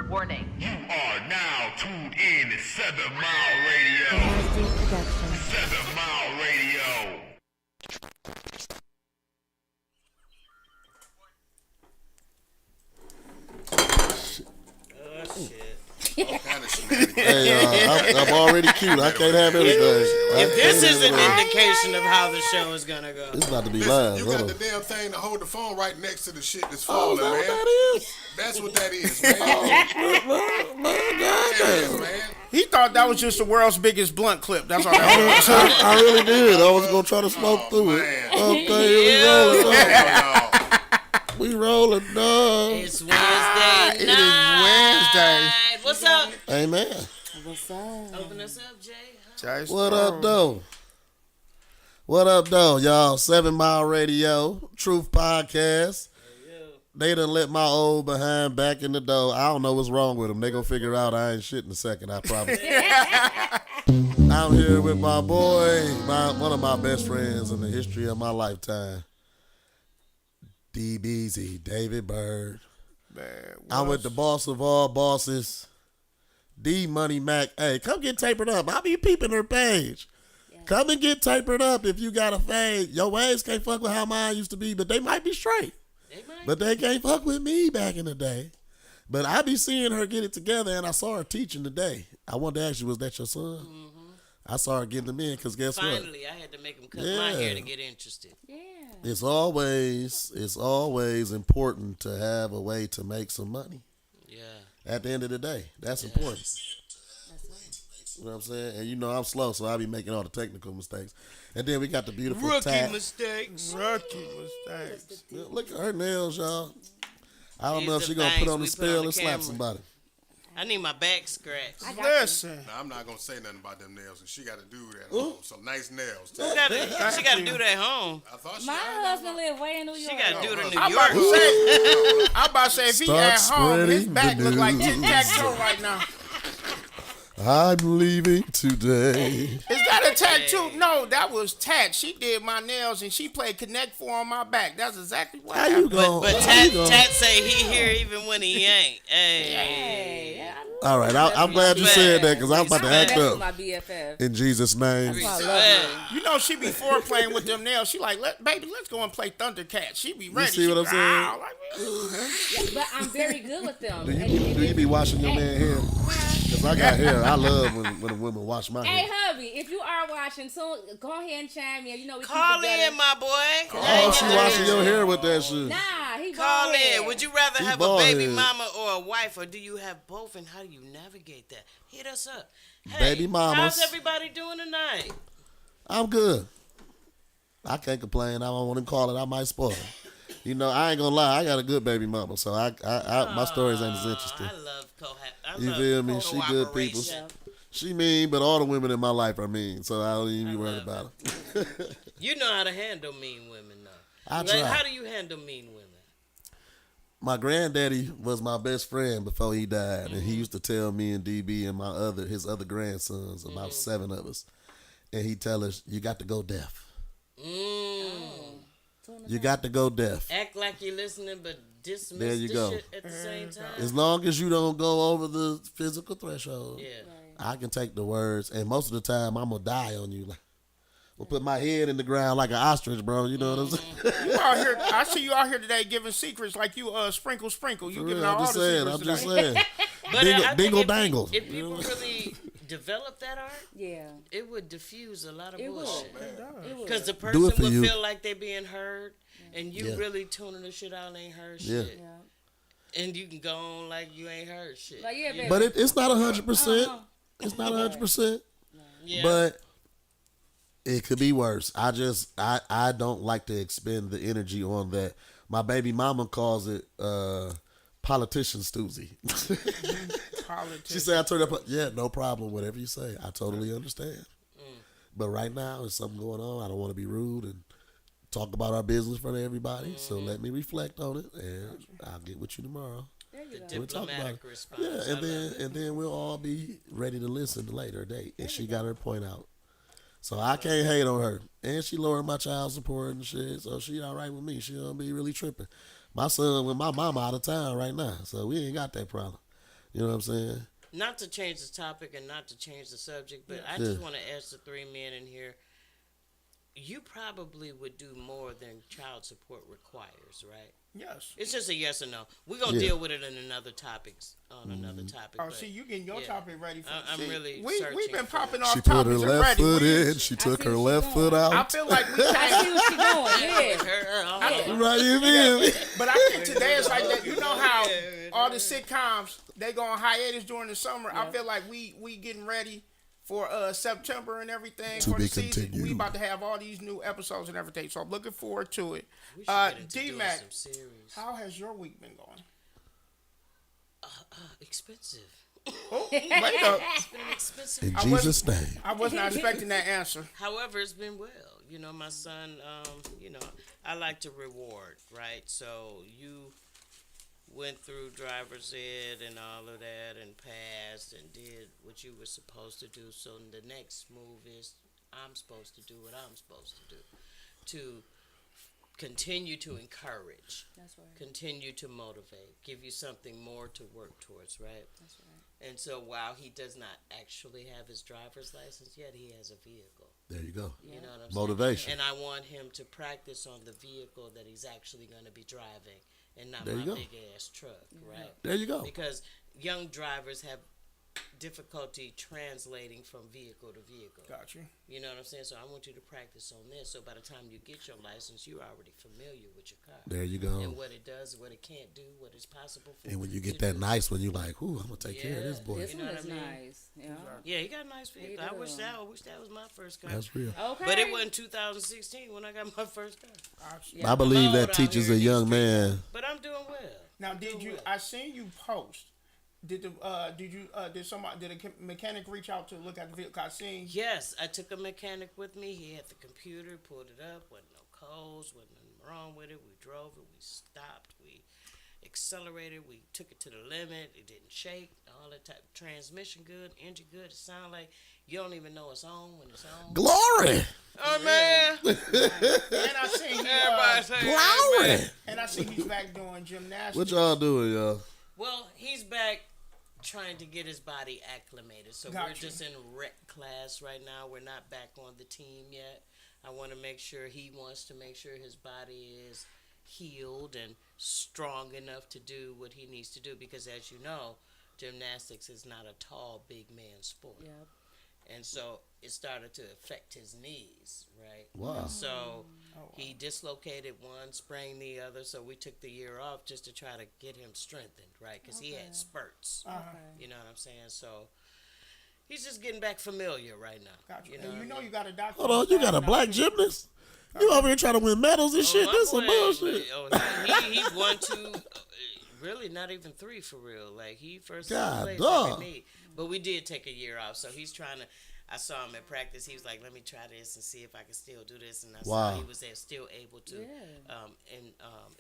Warning. You are now tuned in to 7 Mile Radio. MSD Productions. 7 Mile Radio. Oh, shit. All kind of shenanigans. Hey, I'm already cute. I can't have everything. If this is an indication of how the show is gonna go. It's about to be Listen, live. you Hold got on. the damn thing to hold the phone right next to the shit that's Oh, falling, is that man. what that is? That's what that is, man. It is, man. He thought that was just the world's biggest blunt clip. That's all that was. I really did. I was gonna try to smoke through man. it. Okay, we rolling. Hell no. We rolling, dog. It's Wednesday It night. is Wednesday. What's up? Amen. What's up? Open us up, Jay. What up, though? What up, though, y'all? 7 Mile Radio, Truth Podcast. They done let my old behind back in the door. I don't know what's wrong with them. They gonna figure out I ain't shit in a second, I promise. I'm here with my boy, one of my best friends in the history of my lifetime. DBZ, David Bird. I'm with the boss of all bosses, D Money Mac. Hey, come get tapered up. I be peeping her page. Come and get tapered up if you got a fade. Your waves can't fuck with how mine used to be, but they might be straight. But they can't fuck with me back in the day. But I be seeing her get it together, and I saw her teaching today. I wanted to ask you, was that your son? Mm-hmm. I saw her getting them in, because guess what? Finally, I had to make him cut my hair to get interested. Yeah. It's always important to have a way to make some money. Yeah. At the end of the day, that's important. You know what I'm saying? And you know I'm slow, so I be making all the technical mistakes. And then we got the beautiful Tat. mistakes. Rookie mistakes. Look at her nails, y'all. I don't know if These she the gonna put things on the we put spell on and the slap camera. somebody. I need my back scratched. Listen. Now, I'm not going to say nothing about them nails, and she got to do that. home. Some nice nails, too. She got to do that home. I thought she My had husband live way in New York. She got to do it in New I'm about to York. say, I'm about to say if he Start at home, his spreading back the look like news. tic-tac-toe right now. I'm leaving today. Is that a tattoo? No, that was Tat. She did my nails and she played Connect 4 on my back. That's exactly what How you happened. going? But Tat say he here even when he ain't. Hey. Hey, yeah, All right, I'm glad you said that because I'm about to act that's up. my BFF. In Jesus' name. That's why I love him. You know, she be playing with them nails. She like, baby, let's go and play Thundercat. She be ready. see what I'm saying? Yeah, but I'm very good with them. Do you be washing your man hair? Because I got hair. I love when a woman wash my Hey, hair. hubby, if you are watching, so go ahead and chime in. You know we Call keep it better. in, my boy. Oh, she washing your hair with that shit. Nah, he Call bald in. head. Would you rather He have a bald baby head. mama or a wife, or do you have both? And how do you navigate that? Hit us up. Hey, Baby mamas. How's everybody doing tonight? I'm good. I can't complain. I don't want to call it. I might spoil it. You know, I ain't gonna lie. I got a good baby mama, so my stories ain't as interesting. I love You feel me? She good people. cooperation. She mean, but all the women in my life are mean, so I don't even be worried about it. You know how to handle mean women, though. I Like, try. how do you handle mean women? My granddaddy was my best friend before he died, and he used to tell me and DB and his other grandsons, about 7 of us, and he tell us, you got to go deaf. You got to go deaf. Act like you're listening, but dismiss There you the go. shit at the same time. As long as you don't go over the physical threshold, Yeah. I can take the words, and most of the time I'm gonna die on you. Like, we'll put my head in the ground like an ostrich, bro. You know what I'm saying? You out here? I see you out here today giving secrets like you sprinkle. You For giving real, out I'm all just the saying. secrets I'm just today. saying. But I think Dingle if dangle. If people really develop that art, Yeah, it would diffuse a lot of it would. bullshit. It would. Because the Do person it for would you. feel like they being heard, and you Yeah. really tuning the shit out and ain't heard Yeah. shit. And you can go on like you ain't heard shit. Like, yeah, baby. But it's not 100%. It's not 100%. Yeah. But it could be worse. I don't like to expend the energy on that. My baby mama calls it politician stoozy. She said I turned up. Yeah, no problem. Whatever you say, I totally understand. But right now, there's something going on. I don't want to be rude and talk about our business in front of everybody. So let me reflect on it, and I'll get with you tomorrow. We'll talk about it. Diplomatic response. Yeah, I love it. and then we'll all be ready to listen later date. And she got her point out. So I can't hate on her. And she lowered my child support and shit. So she all right with me. She don't be really tripping. My son with my mama out of town right now, so we ain't got that problem. You know what I'm saying? Not to change the topic and not to change the subject, but I Yeah. just want to ask the three men in here. You probably would do more than child support requires, right? Yes. It's just a yes or no. We're gonna Yeah. deal with it in another topics on another topic. Oh, but see, you getting your yeah. topic ready for I'm see, really We've searching been for popping it. off She put her topics left already. foot We- in. She took see her what she left foot doing. I out. feel like we I can't. see what she doing. With Yeah. her, Right, you feel me? But I think today is like that. You know how all the sitcoms they go on hiatus during the summer. I feel like we getting ready for September and everything To for be the season. continued. We about to have all these new episodes and everything. So I'm looking forward to it. We should get into doing D-Mac, some series. how has your week been going? Expensive. Oh, wait up. It's been expensive. In I Jesus' name. I was not expecting that answer. However, it's been well. You know, my son, I like to reward, right? So you went through driver's ed and all of that and passed and did what you were supposed to do. So the next move is I'm supposed to do what I'm supposed to do to continue to encourage, That's right. continue to motivate, give you something more to work towards, right? That's right. And so while he does not actually have his driver's license yet, he has a vehicle. There you go. You know what I'm Motivation. saying? And I want him to practice on the vehicle that he's actually going to be driving and not There my you go. big ass truck, right? There you go. Because young drivers have difficulty translating from vehicle to vehicle. Got you. You know what I'm saying? So I want you to practice on this. So by the time you get your license, you're already familiar with your car. There you go. And what it does, what it can't do, what is possible for And when you to get that do. nice one, you like, ooh, I'm gonna take care of this Yeah. boy. This You one know is what I mean? nice. Yeah. Yeah, he got a nice vehicle. I do. wish that was my first car. That's real. Okay. But it wasn't 2016 when I got my first car. Yeah. I believe I'm old that out teaches here a in young these man. But I'm doing well. Now, did you? I seen you post. Did a mechanic reach out to look at the vehicle? I seen. Yes, I took a mechanic with me. He had the computer, pulled it up, wasn't no codes, wasn't nothing wrong with it. We drove it, we stopped, we accelerated, we took it to the limit. It didn't shake, all that type. Transmission good, engine good. It sound like you don't even know it's on when it's on. Glory! Oh man! And I seen he, Everybody say Glory! and I see he's back doing gymnastics. What y'all doing, y'all? Well, he's back trying to get his body acclimated. So we're Gotcha. just in rec class right now. We're not back on the team yet. I want to make sure he wants to make sure his body is healed and strong enough to do what he needs to do because as you know, gymnastics is not a tall, big man sport. Yep. And so it started to affect his knees, right? Wow. So he dislocated one, sprained the other. So we took the year off just to try to get him strengthened, right? Because he had spurts. You know what I'm saying? So he's just getting back familiar right now. Got you. You know, And what you know I mean? you got a doctor. Hold on, you got a black gymnast? You over here trying to win medals and shit? my This some boy, bullshit. He won two, really not even three for real. Like he first God place dog. every meet. But we did take a year off, so he's trying to. I saw him at practice. He was like, "Let me try this and see if I can still do this." And I Wow. saw he was still able to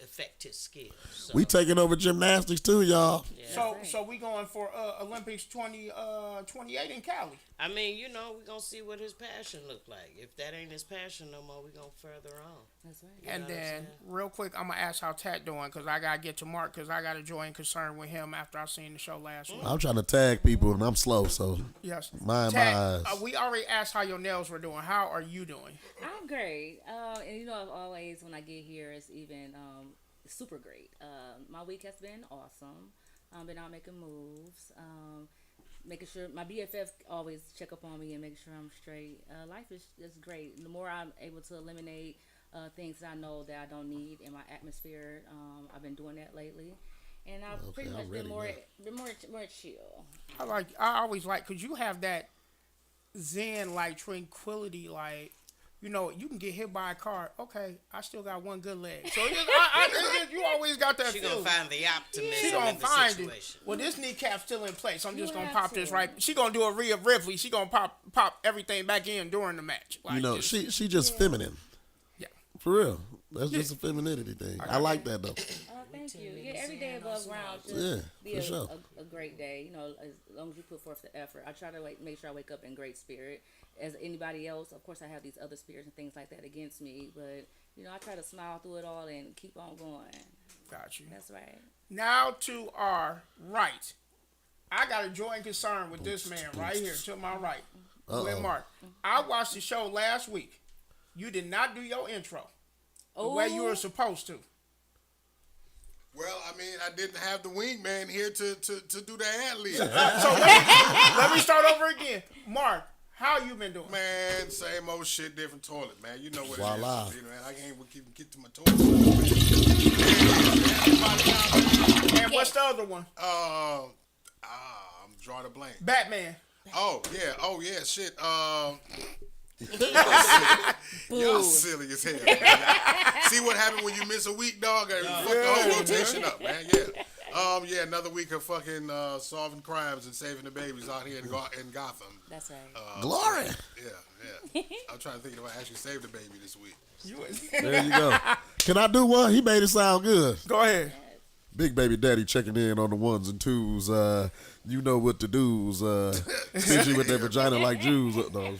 affect his skills. So, We taking over gymnastics too, y'all. yeah. So we going for Olympics 2028 in Cali. I mean, you know, we're gonna see what his passion look like. If that ain't his passion no more, we're gonna further on. That's right. And know what I'm then, saying? real quick, I'm gonna ask how Tat doing because I gotta get to Mark because I got a joint concern with him after I seen the show last week. I'm trying to tag people and I'm slow, so Yes, mind my Tat, eyes. we already asked how your nails were doing. How are you doing? I'm great. And you know, always when I get here, it's even super great. My week has been awesome. I've been out making moves, making sure my BFF always check up on me and make sure I'm straight. Life is great. The more I'm able to eliminate things that I know that I don't need in my atmosphere, I've been doing that lately. And I've pretty I'm much been ready more chill. I always like because you have that zen like tranquility like. You know, you can get hit by a car. Okay, I still got one good leg. So it's just, you always got that She feeling. gonna find the optimism She gonna in the find situation. it. Well, this kneecap's still in place. I'm just You gonna have pop this to. right. She gonna do a Rhea Ripley. She gonna pop everything back in during the match. Like You know, this. she just feminine. Yeah. For real. That's just a femininity thing. I like that though. Oh, thank you. Yeah, every day above ground should Yeah, be for sure. a great day. You know, as long as you put forth the effort. I try to make sure I wake up in great spirit. As anybody else, of course, I have these other spirits and things like that against me, but you know, I try to smile through it all and keep on going. Got you. That's right. Now to our right. I got a joy and concern with this man right here to my right. With Mark. I watched the show last week. You did not do your intro the way you were supposed to. Well, I mean, I didn't have the wingman here to do the ad lib. So let me start over again. Mark, how you been doing? Man, same old shit, different toilet, man. You know what Voila. it is. You know, I can't even get to my toilet. And what's the other one? I'm drawing a blank. Batman. Oh yeah, shit. Y'all silly as hell. Man. See what happened when you miss a week, dog? I fuck the whole rotation up, man. Yeah. Another week of fucking solving crimes and saving the babies out here in Gotham. That's right. Glory. Yeah. I'm trying to think if I actually saved the baby this week. There you go. Can I do one? He made it sound good. Go ahead. Big baby daddy checking in on the ones and twos. You know what to do's. Stingy with their vagina like Jews. No,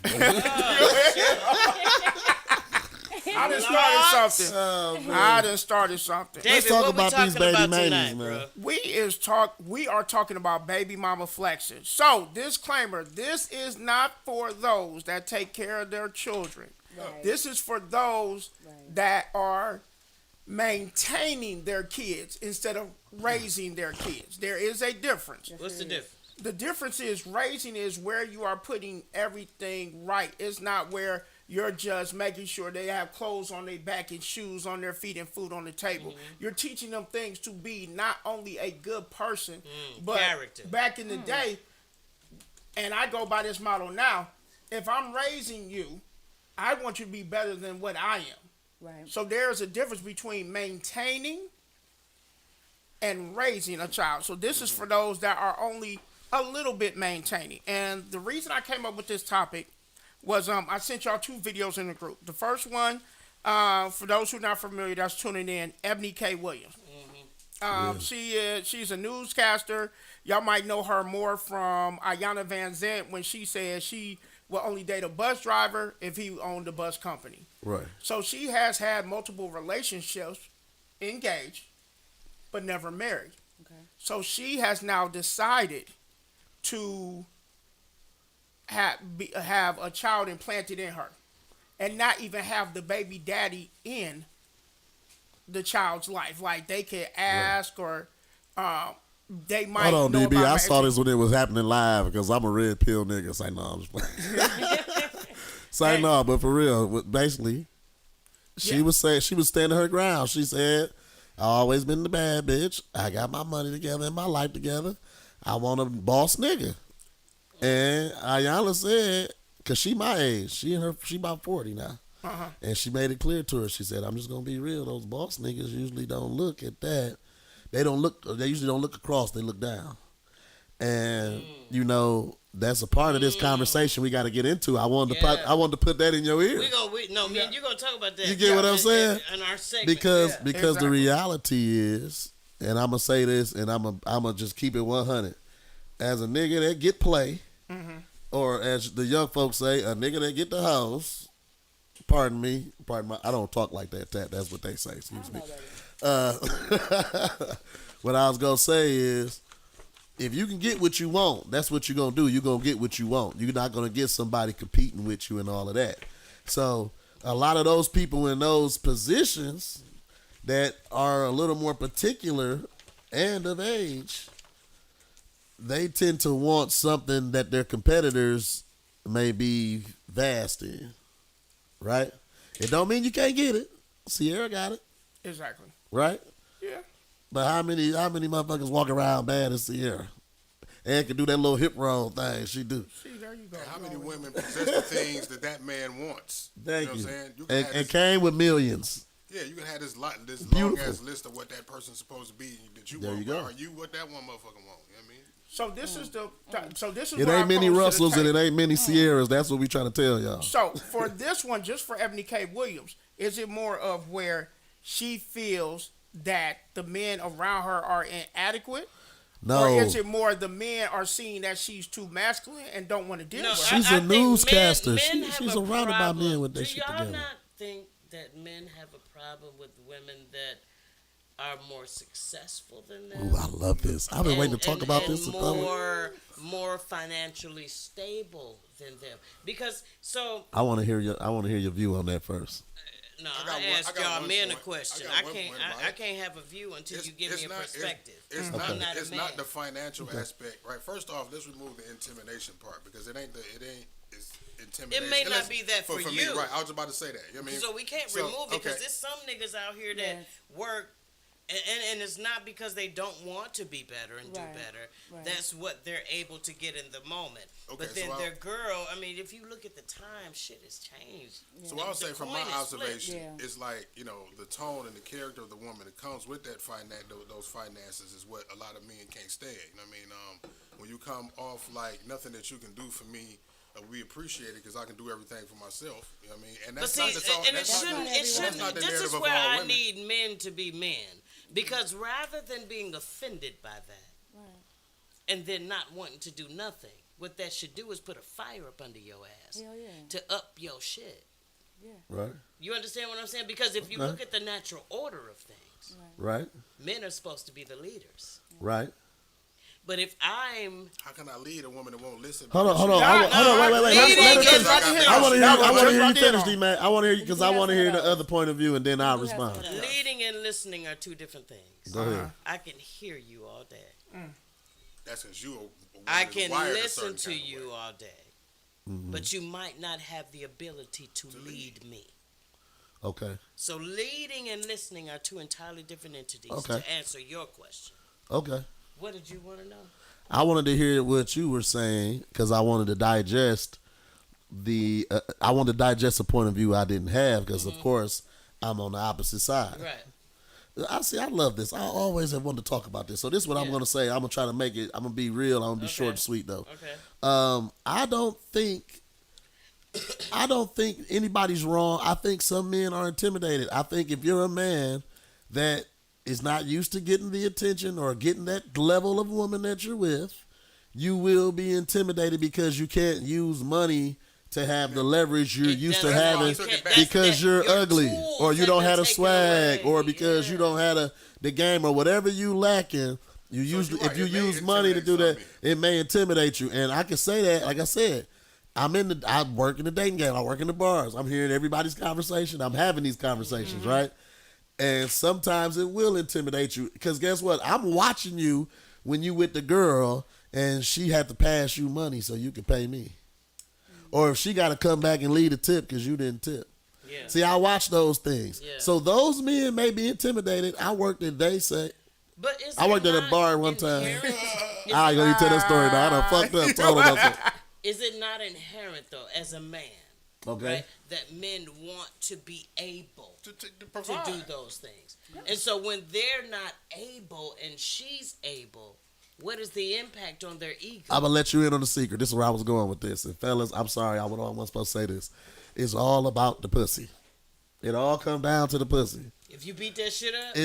I done started something. David, talk what about we these talking baby about mamas, tonight, man. bro? We are talking about baby mama flexing. So, disclaimer, this is not for those that take care of their children. Right. This is for those that are maintaining their kids instead of raising their kids. There is a difference. What's the difference? The difference is raising is where you are putting everything right. It's not where you're just making sure they have clothes on their back and shoes on their feet and food on the table. Mm-hmm. You're teaching them things to be not only a good person, but character. back in the day, and I go by this model now, if I'm raising you, I want you to be better than what I am. Right. So there's a difference between maintaining and raising a child. So this is for those that are only a little bit maintaining. And the reason I came up with this topic was I sent y'all 2 videos in the group. The first one, for those who are not familiar, that's tuning in, Ebony K. Williams. She's a newscaster. Y'all might know her more from Ayanna Van Zant when she said she will only date a bus driver if he owned a bus company. right. So she has had multiple relationships, engaged, but never married. Okay. So she has now decided to have a child implanted in her, and not even have the baby daddy in the child's life. Like they could ask or they might. Hold on, know DB. about I her saw this when it was happening live because I'm a red pill nigga. Say no, I'm just playing. Say no, but for real, basically, she was standing her ground. She said, "I always been the bad bitch. I got my money together and my life together. I want a boss nigga." And Ayanna said, "Cause she my age. She about 40 now." And she made it clear to her. She said, "I'm just gonna be real. Those boss niggas usually don't look at that. They usually don't look across. They look down." And you know that's a part of this conversation we got to get into. I wanted to put that in your ear. You're gonna talk about that. You get what I'm saying? In our segment. Because the Exactly. reality is, and I'm gonna say this, and I'm gonna just keep it 100. As a nigga that get play, or as the young folks say, a nigga that get the house. Pardon my. I don't talk like that. That's what they say. Excuse me. What I was gonna say is, if you can get what you want, that's what you're gonna do. You're gonna get what you want. You're not gonna get somebody competing with you and all of that. So a lot of those people in those positions that are a little more particular and of age, they tend to want something that their competitors may be vast in. Right? It don't mean you can't get it. Sierra got it. Exactly. Right? Yeah. But how many motherfuckers walk around bad as Sierra? And can do that little hip roll thing she do. See, there you go. How many women possess the things that man wants? Thank know you. what I'm saying? You can have And this, came with millions. yeah, you can have this long Beautiful. ass list of what that person's supposed to be that you There want. you go. Are you what that one motherfucker want? You know what I mean? So this is It what I ain't many posed to the Russells and table. it ain't many Sierras. That's what we trying to tell y'all. So for this one, just for Ebony K. Williams, is it more of where she feels that the men around her are inadequate? No. Or is it more the men are seeing that she's too masculine and don't want to deal with her? She's a think newscaster. Men have She's a surrounded by problem. men with their Do shit y'all together. not think that men have a problem with women that are more successful than them. Ooh, I love this. I've been waiting to talk about this. And more financially stable than them. Because so I want to hear your view on that first. no, got I one- asked I got y'all one men a point. question. I got I one can't point about I it. can't have a view until you give me a perspective. It's I'm not. not a It's man. not the financial aspect, right? First off, let's remove the intimidation part because it ain't. It's intimidation. It may not Unless- be that for me, you. right? I was about to say that. You know what I mean, So we can't So, remove it because okay. there's some niggas out here that Yes. work, and it's not because they don't want to be better and Right. do better. Right. That's what they're able to get in the moment. Okay, but then so their girl, I mean, if you look at the time, shit has changed. So I'll say from my coin is flipped. observation, Yeah. it's like, you know, the tone and the character of the woman that comes with that those finances is what a lot of men can't stand. You know what I mean? When you come off like nothing that you can do for me, we appreciate it because I can do everything for myself. You know what I mean? And But that's see, not the tone. and it That's not shouldn't. the- It that's shouldn't. not the This is narrative of where all I women. need men to be men, because rather than being offended by that, Right. and then not wanting to do nothing, what that should do is put a fire up under your ass Hell yeah. to up your shit. Right. You understand what I'm saying? Because if you Okay. look at the natural order of things, Right. men are supposed to be the leaders. Right. But if I'm How can I lead a woman that won't listen? Hold on. Wait. no, Wait. leading Let us- is- I want to hear. That was I want just to hear what you I did finish, on. D-Man. I want to hear you because I Yeah, want to hear yeah. the other point of view, and then I'll do have respond. some of that. leading and listening are two different things. Go ahead. I can hear you all day. That's because you. a woman I is can wired a listen certain to kind of you way. all day. Mm-hmm. But you might not have the ability to lead me. Okay. So leading and listening are two entirely different entities. Okay. To answer your question, Okay. what did you want to know? I wanted to hear what you were saying because I wanted to digest I wanted to digest a point of view I didn't have because, of course, I'm on the opposite side. Right. I love this. I always have wanted to talk about this. So this is what I'm Yeah. going to say. I'm going to try to make it. I'm going to be real. I'm going to be short Okay. and sweet though. Okay. I don't think anybody's wrong. I think some men are intimidated. I think if you're a man that is not used to getting the attention or getting that level of woman that you're with, you will be intimidated because you can't use money to have the leverage you're used to That's why having you can't- because you're your ugly tools or you have don't been have the taken swag away. or because you Yeah. don't have the game or whatever you lacking. You So usually you're if you right, it may use money to do that, intimidate some it may intimidate you. And I can say that, like I said, I work in the dating game. I work in the bars. I'm hearing everybody's conversation. I'm having these conversations, Mm-hmm. right? And sometimes it will intimidate you because guess what? I'm watching you when you with the girl and she had to pass you money so you can pay me. Or if she got to come back and lead a tip because you didn't tip. Yeah. See, I watch those things. Yeah. So those men may be intimidated. I worked at But is I it worked at a not bar one time. inherent- is I it- ain't gonna tell that story now. I done fucked up. Told him about that. Is it not inherent though, as a man, Okay. right, that men want to be able To to provide. do those things? And so when they're not able and she's able, what is the impact on their ego? I'm gonna let you in on the secret. This is where I was going with this. And fellas, I'm sorry, I wasn't supposed to say this. It's all about the pussy. It all come down to the pussy. If you beat that shit up,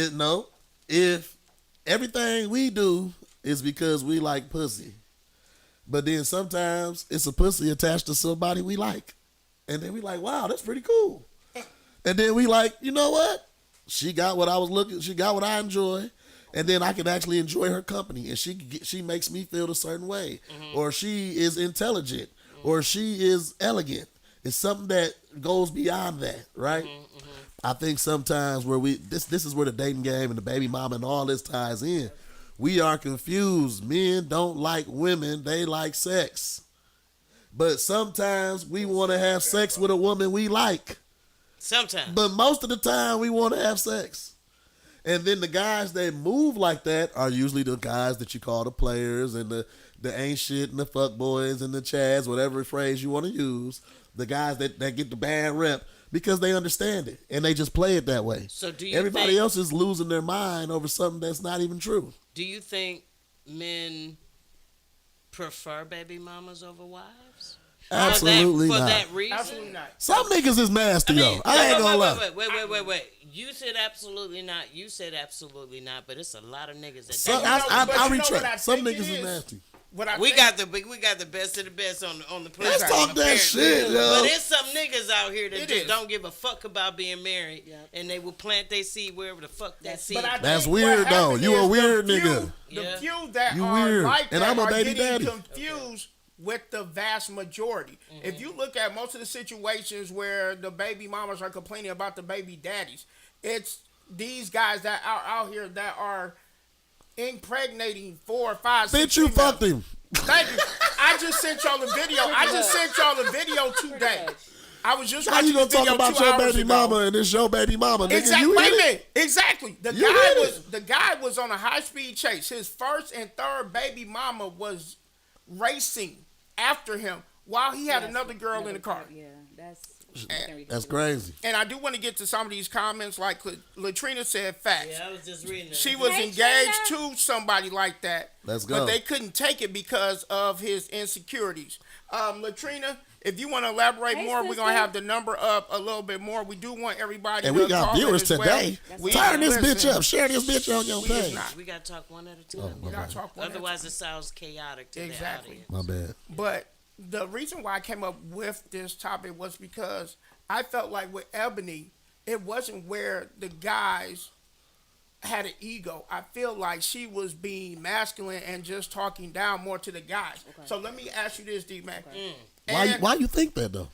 If everything we do is because we like pussy, but then sometimes it's a pussy attached to somebody we like, and then we like, wow, that's pretty cool. And then we like, you know what? She got what I was looking. She got what I enjoy, and then I can actually enjoy her company, and she makes me feel a certain way, or she is intelligent, or she is elegant. It's something that goes beyond that, right? I think sometimes where this is where the dating game and the baby mama and all this ties in. We are confused. Men don't like women; they like sex. But sometimes we want to have sex with a woman we like. sometimes. But most of the time, we want to have sex. And then the guys that move like that are usually the guys that you call the players and the ain't shit and the fuck boys and the chads, whatever phrase you want to use. The guys that get the bad rep because they understand it and they just play it that way. So do you Everybody think- else is losing their mind over something that's not even true. Do you think men prefer baby mamas over wives? Absolutely for not. that reason? Absolutely not. Some niggas is nasty, though. I ain't gonna lie. Wait. You said absolutely not. You said absolutely not. But it's a lot of niggas that. Some, And you know- but I you know what I retract. Some think niggas it is is? nasty. what I We think, got the best of the best on the planet. Let's talk that apparently. shit, yo. But there's some niggas out here that It just is. don't give a fuck about being married, Yep. and they will plant their seed wherever the fuck that seed. but I That's think weird, what though. happened You a is weird the few- nigga. The Yeah. few that You are weird. like And that I'm a are baby getting daddy. confused with the vast majority. If you look at most of the situations where the baby mamas are complaining about the baby daddies, it's these guys that are out here that are impregnating 4 or 5, 6 Bitch, you females. fucked him. Thank you. I just sent y'all the video. I just sent y'all the video today. much. I was just How watching you gonna the video talk about 2 your hours baby ago. mama and it's your baby mama, nigga? Exactly. You Wait hit a it? minute. Exactly. You hit it. The guy was on a high speed chase. His first and third baby mama was racing after him while he had Yes, another girl in the car. Yeah, that's That's crazy. And I do want to get to some of these comments. Like Latrina said, facts. Yeah, I was just reading that. She was Hey, engaged Trina. to somebody like that. Let's But go. they couldn't take it because of his insecurities. Latrina, if you want to elaborate Hey, more, we're going to sister. have the number up a little bit more. We do want everybody And to we got call in viewers as well. today. We- Turn this listen, bitch up. Share this bitch on your we is page. not. We gotta talk one at a time. Oh, We gotta talk one at a Otherwise, it sounds chaotic to Exactly. the audience. My bad. But the reason why I came up with this topic was because I felt like with Ebony, it wasn't where the guys had an ego. I feel like she was being masculine and just talking down more to the guys. Okay. So let me ask you this, D-Mac. Why you think that though?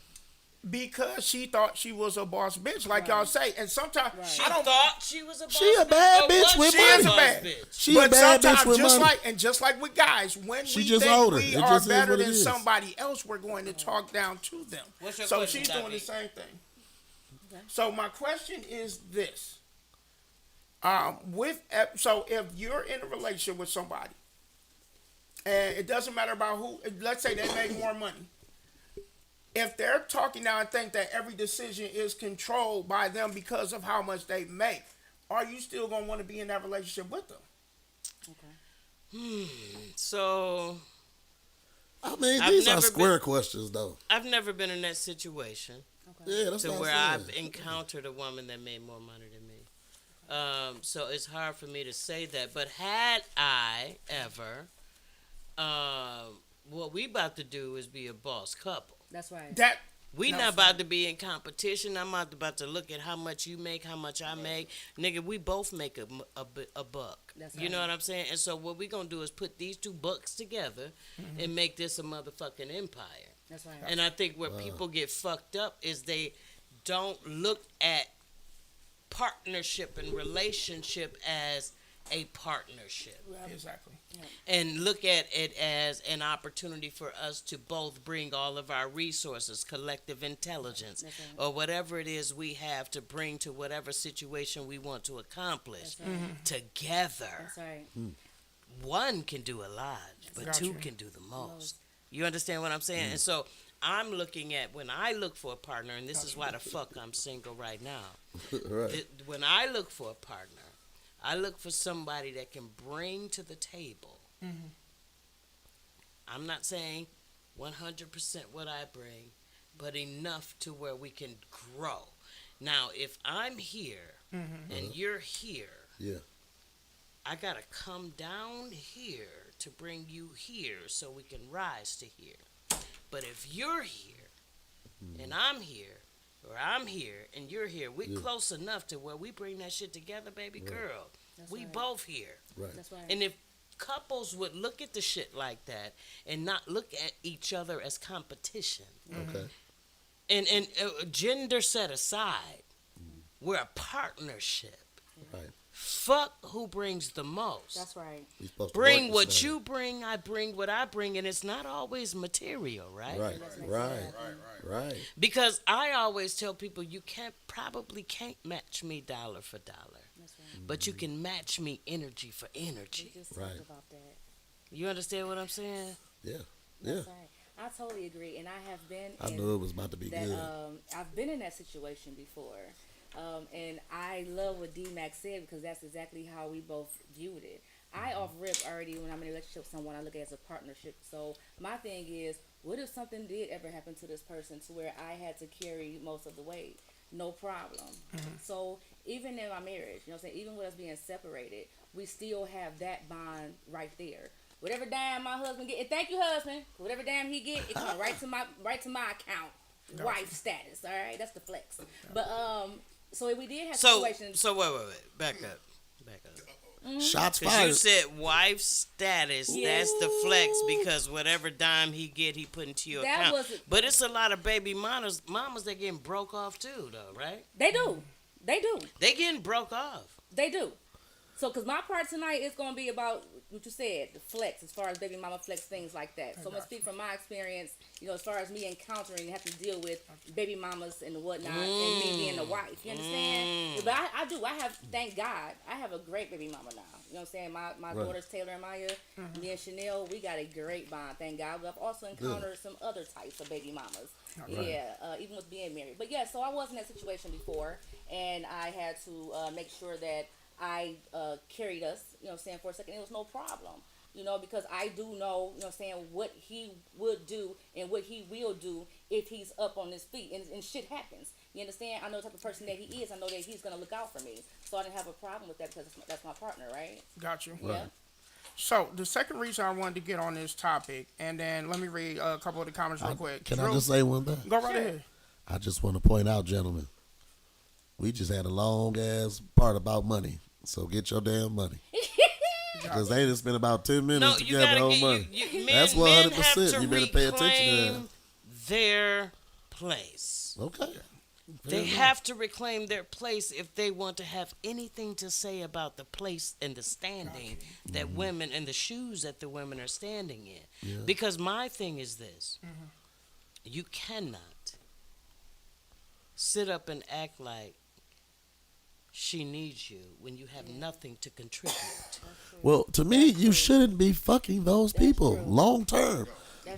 Because she thought she was a boss bitch, like y'all say. And sometimes She I don't thought she was a boss. She a bad bitch, or bitch was with she money. She is a boss bad- bitch? She but a bad bitch sometimes, with just money. just like with guys, when She we just think older. we It are just is better what it than is. somebody else, we're going to talk down to them. What's your So question, she's doing the David? same thing. So my question is this: so if you're in a relationship with somebody, and it doesn't matter about who, let's say they make more money. If they're talking now and think that every decision is controlled by them because of how much they make, are you still gonna want to be in that relationship with them? So I mean, I've these are never square questions though. I've never been in that situation Yeah, that's to what where I'm I've saying. encountered a woman that made more money than me. So it's hard for me to say that. But had I ever, what we about to do is be a boss couple. That's right. That We No, not son. about to be in competition. I'm not about to look at how much you make, how much I make. Nigga, we both make a buck. That's You know right. what I'm saying? And so what we going to do is put these two bucks together and make this a motherfucking empire. That's right. And I think where people get fucked up is they don't look at partnership and relationship as a partnership exactly. and look at it as an opportunity for us to both bring all of our resources, collective intelligence, That's right. or whatever it is we have to bring to whatever situation we want to accomplish That's right. together. That's right. One can do a lot, but Gotcha. two can do the most. You understand what I'm saying? And so I'm looking at when I look for a partner, and this is why the fuck I'm single right now. Right. When I look for a partner, I look for somebody that can bring to the table. I'm not saying 100% what I bring, but enough to where we can grow. Now, if I'm here and you're here, Yeah. I gotta come down here to bring you here so we can rise to here. But if you're here and I'm here, or I'm here and you're here, we close enough to where we bring that shit together, baby girl. That's We right. both here. Right. That's right. And if couples would look at the shit like that and not look at each other as competition, Okay. and gender set aside, we're a partnership. Right. Fuck who brings the most. That's right. We supposed to Bring work what the same. you bring, I bring what I bring, and it's not always material, right? Right. Right. Right. Because I always tell people you probably can't match me dollar for dollar, That's right. but you can match me energy for We energy. just Right. talked about that. You understand what I'm saying? Yeah. Yeah. That's right. I totally agree, and I have been. I in knew it was about to be that. good. I've been in that situation before, and I love what D Max said because that's exactly how we both viewed it. I off rip already when I'm in a relationship with someone, I look at it as a partnership. So my thing is, what if something did ever happen to this person to where I had to carry most of the weight? No problem. So even in my marriage, you know what I'm saying, even with us being separated, we still have that bond right there. Whatever dime my husband get, and thank you, husband. Whatever dime he get, it come right to my account. Wife status. All right, that's the flex. But so we did have So situations. wait. Back up. Shots Because fired. you said wife status, that's the flex because whatever dime he get, he put into your That account. wasn't- But it's a lot of baby mamas that getting broke off too, though, right? They do. They getting broke off. They do. So, because my part tonight is going to be about what you said, the flex, as far as baby mama flex, things like that. So, I'm going to speak from my experience, as far as me encountering, having to deal with baby mamas and whatnot, and me being the wife. You understand? But I do. I have, thank God, I have a great baby mama now. You know what I'm saying? My daughters, Taylor and Maya, me and Chanel, we got a great bond, thank God. But I've also encountered some other types of baby mamas. Yeah, even with being married. But yeah, so I was in that situation before, and I had to make sure that I carried us, for a second. It was no problem, because I do know, what he would do and what he will do if he's up on his feet and shit happens. You understand? I know the type of person that he is. I know that he's going to look out for me. So I didn't have a problem with that because that's my partner, right? Got you. Yeah. So the second reason I wanted to get on this topic, and then let me read a couple of the comments real quick. Can I Drew, just say one thing? go right ahead. I just want to point out, gentlemen, we just had a long ass part about money. So get your damn money. Because they just spent about 10 minutes No, to you get gotta the whole get money. men, That's men 100%. have to You better pay attention to reclaim their place. Okay. They have to reclaim their place if they want to have anything to say about the place and the standing that women and the shoes that the women are standing in. Yeah. Because my thing is this: you cannot sit up and act like she needs you when you have nothing to contribute. Well, to me, you shouldn't be fucking those people long term.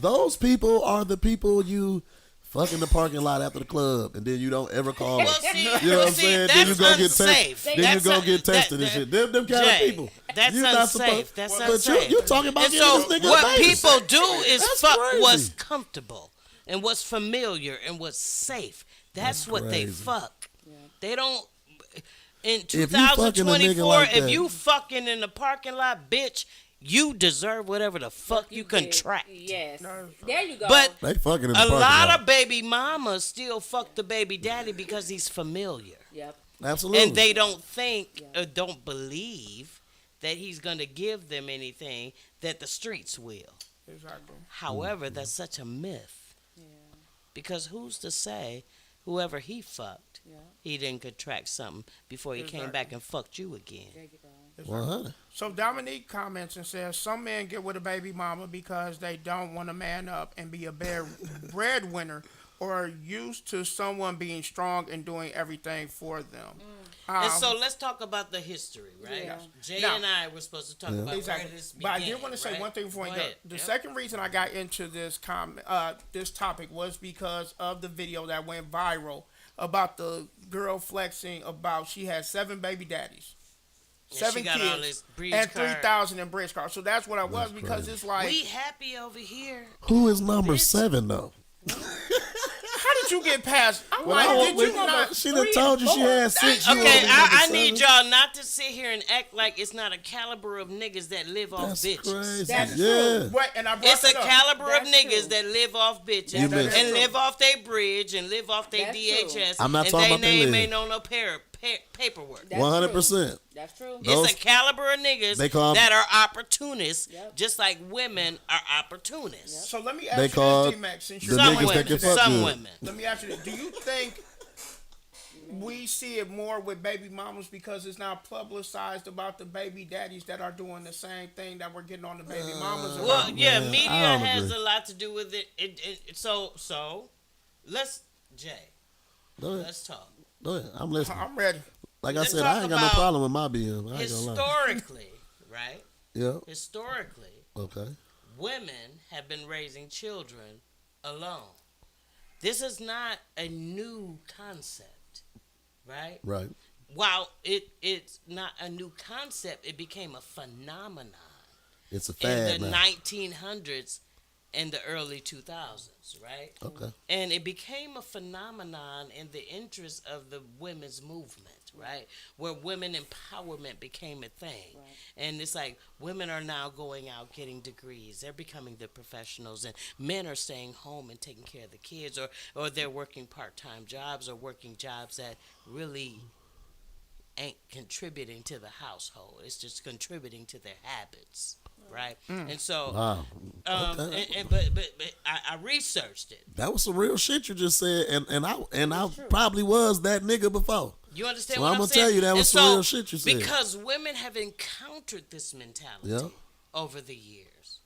Those people are the people you fuck in the parking lot after the club, and then you don't ever call them. Well, see, You know what I'm saying? Then you that's go get unsafe. tested. Then you go get tested and shit. Them kind Jay, of people. That's You're not unsafe. supposed- That's but unsafe. you talking about And getting so this nigga what babies. people do is That's fuck crazy. what's comfortable and what's familiar and what's safe. That's what they crazy. fuck. They don't. In you fucking a nigga 2024, like if that- you fucking in the parking lot, bitch, you deserve whatever the fuck you did. contract. Yes. There you go. But They fucking in the a parking lot lot. of baby mamas still fuck the baby daddy because he's familiar. Yep. Absolutely. And they don't think or don't believe that he's going to give them anything that the streets will. Exactly. However, that's such a myth. Because who's to say whoever he fucked, he didn't contract something before he came back and fucked you again. There you go. 100. So Dominique comments and says some men get with a baby mama because they don't want to man up and be a breadwinner or are used to someone being strong and doing everything for them. And so let's talk about the history, right? Yeah. Jay Now- and I were supposed to talk about Exactly. where this But I began, did want to say right? one thing before Go I go. ahead. The Yep. second reason I got into this this topic was because of the video that went viral about the girl flexing about she had 7 baby daddies, And 7 she got all kids, this bridge and card. 3,000 in bridge cards. So that's what I was That's because crazy. it's like, We happy over here. Who is number 7 though? how did you get past? I'm Well, like, did you not? she done told you she had 6. You Okay, wanna be number I 7? need y'all not to sit here and act like it's not a caliber of niggas that live off That's bitches. crazy. That's yeah. Right, and I brought It's a it up. caliber of That's niggas true. that live off bitches You missed and it. live off their bridge and live off their That's DHS. I'm not and talking they about they name live. ain't on no paperwork. That's 100%. True. That's true. Those- It's a caliber of niggas They call 'em- that are opportunists, Yep. just like women are opportunists. So let me They ask you call this, D-Max, since the you're Some niggas that women, can fuck some good. women. Let me ask you this. Do you think we see it more with baby mamas because it's now publicized about the baby daddies that are doing the same thing that we're getting on the baby mamas about? Well, yeah, man, media I don't has agree. a lot to do with it. So let's Jay, Go ahead. let's talk. Go ahead. I'm listening. I'm ready. Like I Let's said, talk I ain't got no about problem with my BM. I ain't gonna lie. Historically, right? Yeah. Historically, Okay. women have been raising children alone. This is not a new concept, right? Right. While it's not a new concept, it became a phenomenon It's a in fad the now. 1900s and the early 2000s, right? Okay. And it became a phenomenon in the interest of the women's movement, right? Where women empowerment became a thing. And it's like women are now going out getting degrees. They're becoming the professionals, and men are staying home and taking care of the kids, or they're working part-time jobs or working jobs that really ain't contributing to the household. It's just contributing to their habits, right? And so, Wow. but I researched it. That was some real shit you just said, and I probably was that nigga before. You understand So what I'm gonna saying? tell you that was And some so, real shit you said. Because women have encountered this mentality Yeah. over the years.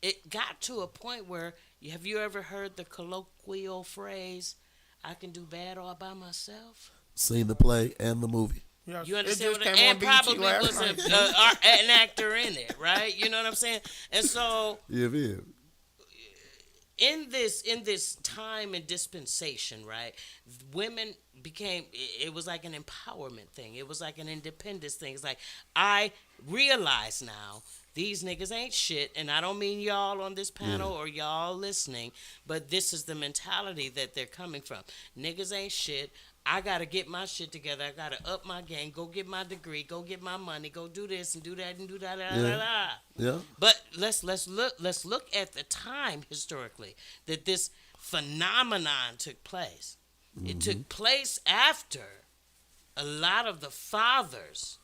It got to a point where, have you ever heard the colloquial phrase, I can do bad all by myself? Seen the play and the movie. Yes, You it understand just what came and on BET probably last was night. an actor in it, right? You know what I'm saying? And so Yeah, man. in this time and dispensation, right, women became, it was like an empowerment thing. It was like an independence thing. It's like, I realize now these niggas ain't shit, and I don't mean y'all on this panel or y'all listening, but this is the mentality that they're coming from. Niggas ain't shit. I gotta get my shit together. I gotta up my game. Go get my degree. Go get my money. Go do this and do that and do that. Yeah. But let's look at the time historically that this phenomenon took place. It took place after a lot of the fathers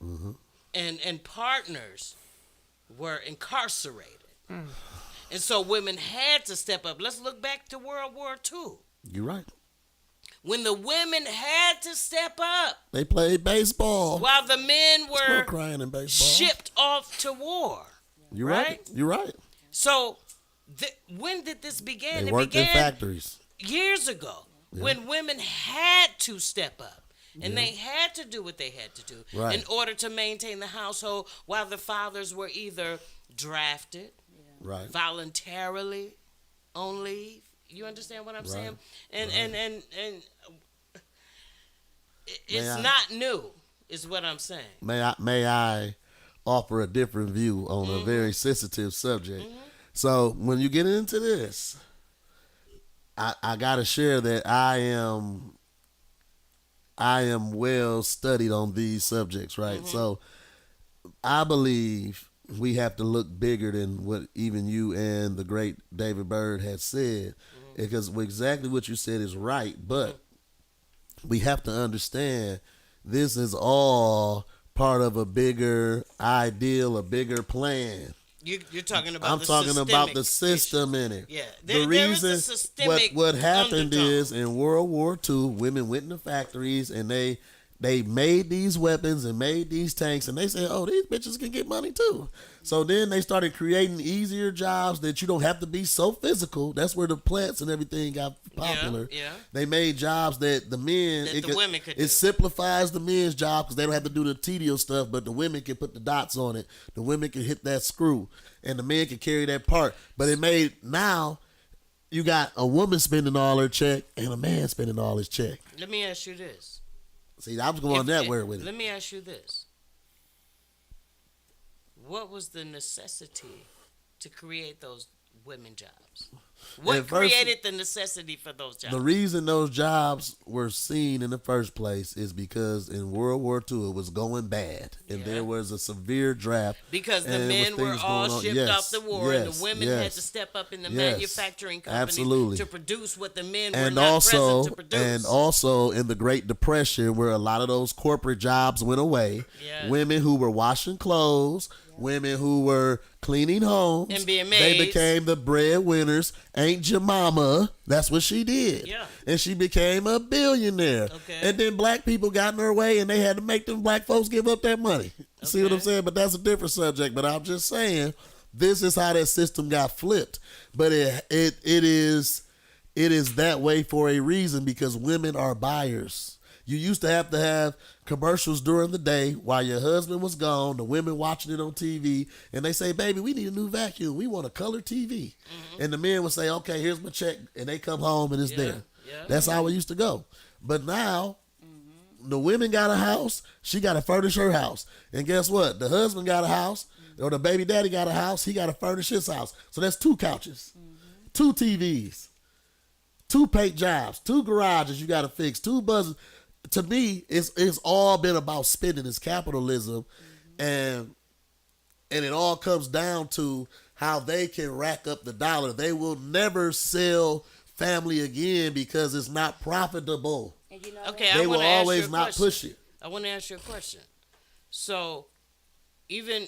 and partners were incarcerated. And so women had to step up. Let's look back to World War II. You're right. When the women had to step up They played baseball. while the men No were crying in baseball. shipped off to war. You're right. right? You're right. So when did this begin? They It worked in began factories. years ago when women had to step up. And they had to do what they had to do Right. in order to maintain the household while the fathers were either drafted, Right. voluntarily on leave. You understand what I'm saying? And it's I- not new, is what I'm saying. May I offer a different view on a very sensitive subject? So when you get into this, I gotta share that I am well studied on these subjects, right? So I believe we have to look bigger than what even you and the great David Byrd had said, because exactly what you said is right, but we have to understand this is all part of a bigger ideal, a bigger plan. You're talking about I'm the talking about the systemic system in it. Yeah, The there is a reason systemic what happened undertone. is in World War II, women went into factories and they made these weapons and made these tanks, and they said, "Oh, these bitches can get money too." So then they started creating easier jobs that you don't have to be so physical. That's where the plants and everything got popular. yeah. They made jobs that the men That the women could it do. simplifies the men's job because they don't have to do the tedious stuff, but the women can put the dots on it. The women can hit that screw, and the men can carry that part. But it made now you got a woman spending all her check and a man spending all his check. Let me ask you this. See, I was going that way with it. Let me ask you this. What was the necessity to create those women jobs? What At first- created the necessity for those jobs? The reason those jobs were seen in the first place is because in World War II it was going bad, and Yeah. there was a severe draft. Because the and men were things all going on. shipped Yes, off the war, and yes, the women had yes. to step up in the Yes, manufacturing company absolutely. to produce what the men were And not also, present to produce. and also in the Great Depression, where a lot of those corporate jobs went away, Yeah. women who were washing clothes, women who were cleaning homes, And being they maids. became the breadwinners. Ain't your mama? That's what she did. Yeah. And she became a billionaire. Okay. And then black people got in her way, and they had to make them black folks give up that money. See what I'm Okay. saying? But that's a different subject. But I'm just saying, this is how that system got flipped. But it is that way for a reason, because women are buyers. You used to have commercials during the day while your husband was gone, the women watching it on TV, and they say, "Baby, we need a new vacuum. We want a color TV." And the men would say, "Okay, here's my check," and they come home and it's there. yeah. That's how it used to go. But now, the women got a house, she got to furnish her house. And guess what? The husband got a house, or the baby daddy got a house, he got to furnish his house. So that's 2 couches, 2 TVs, 2 paint jobs, 2 garages you got to fix, 2 buzzers. to me, it's all been about spending. It's capitalism, and it all comes down to how they can rack up the dollar. They will never sell family again because it's not profitable. And you know Okay, They I will want to ask you always a not question. push it. I want to ask you a question. So, even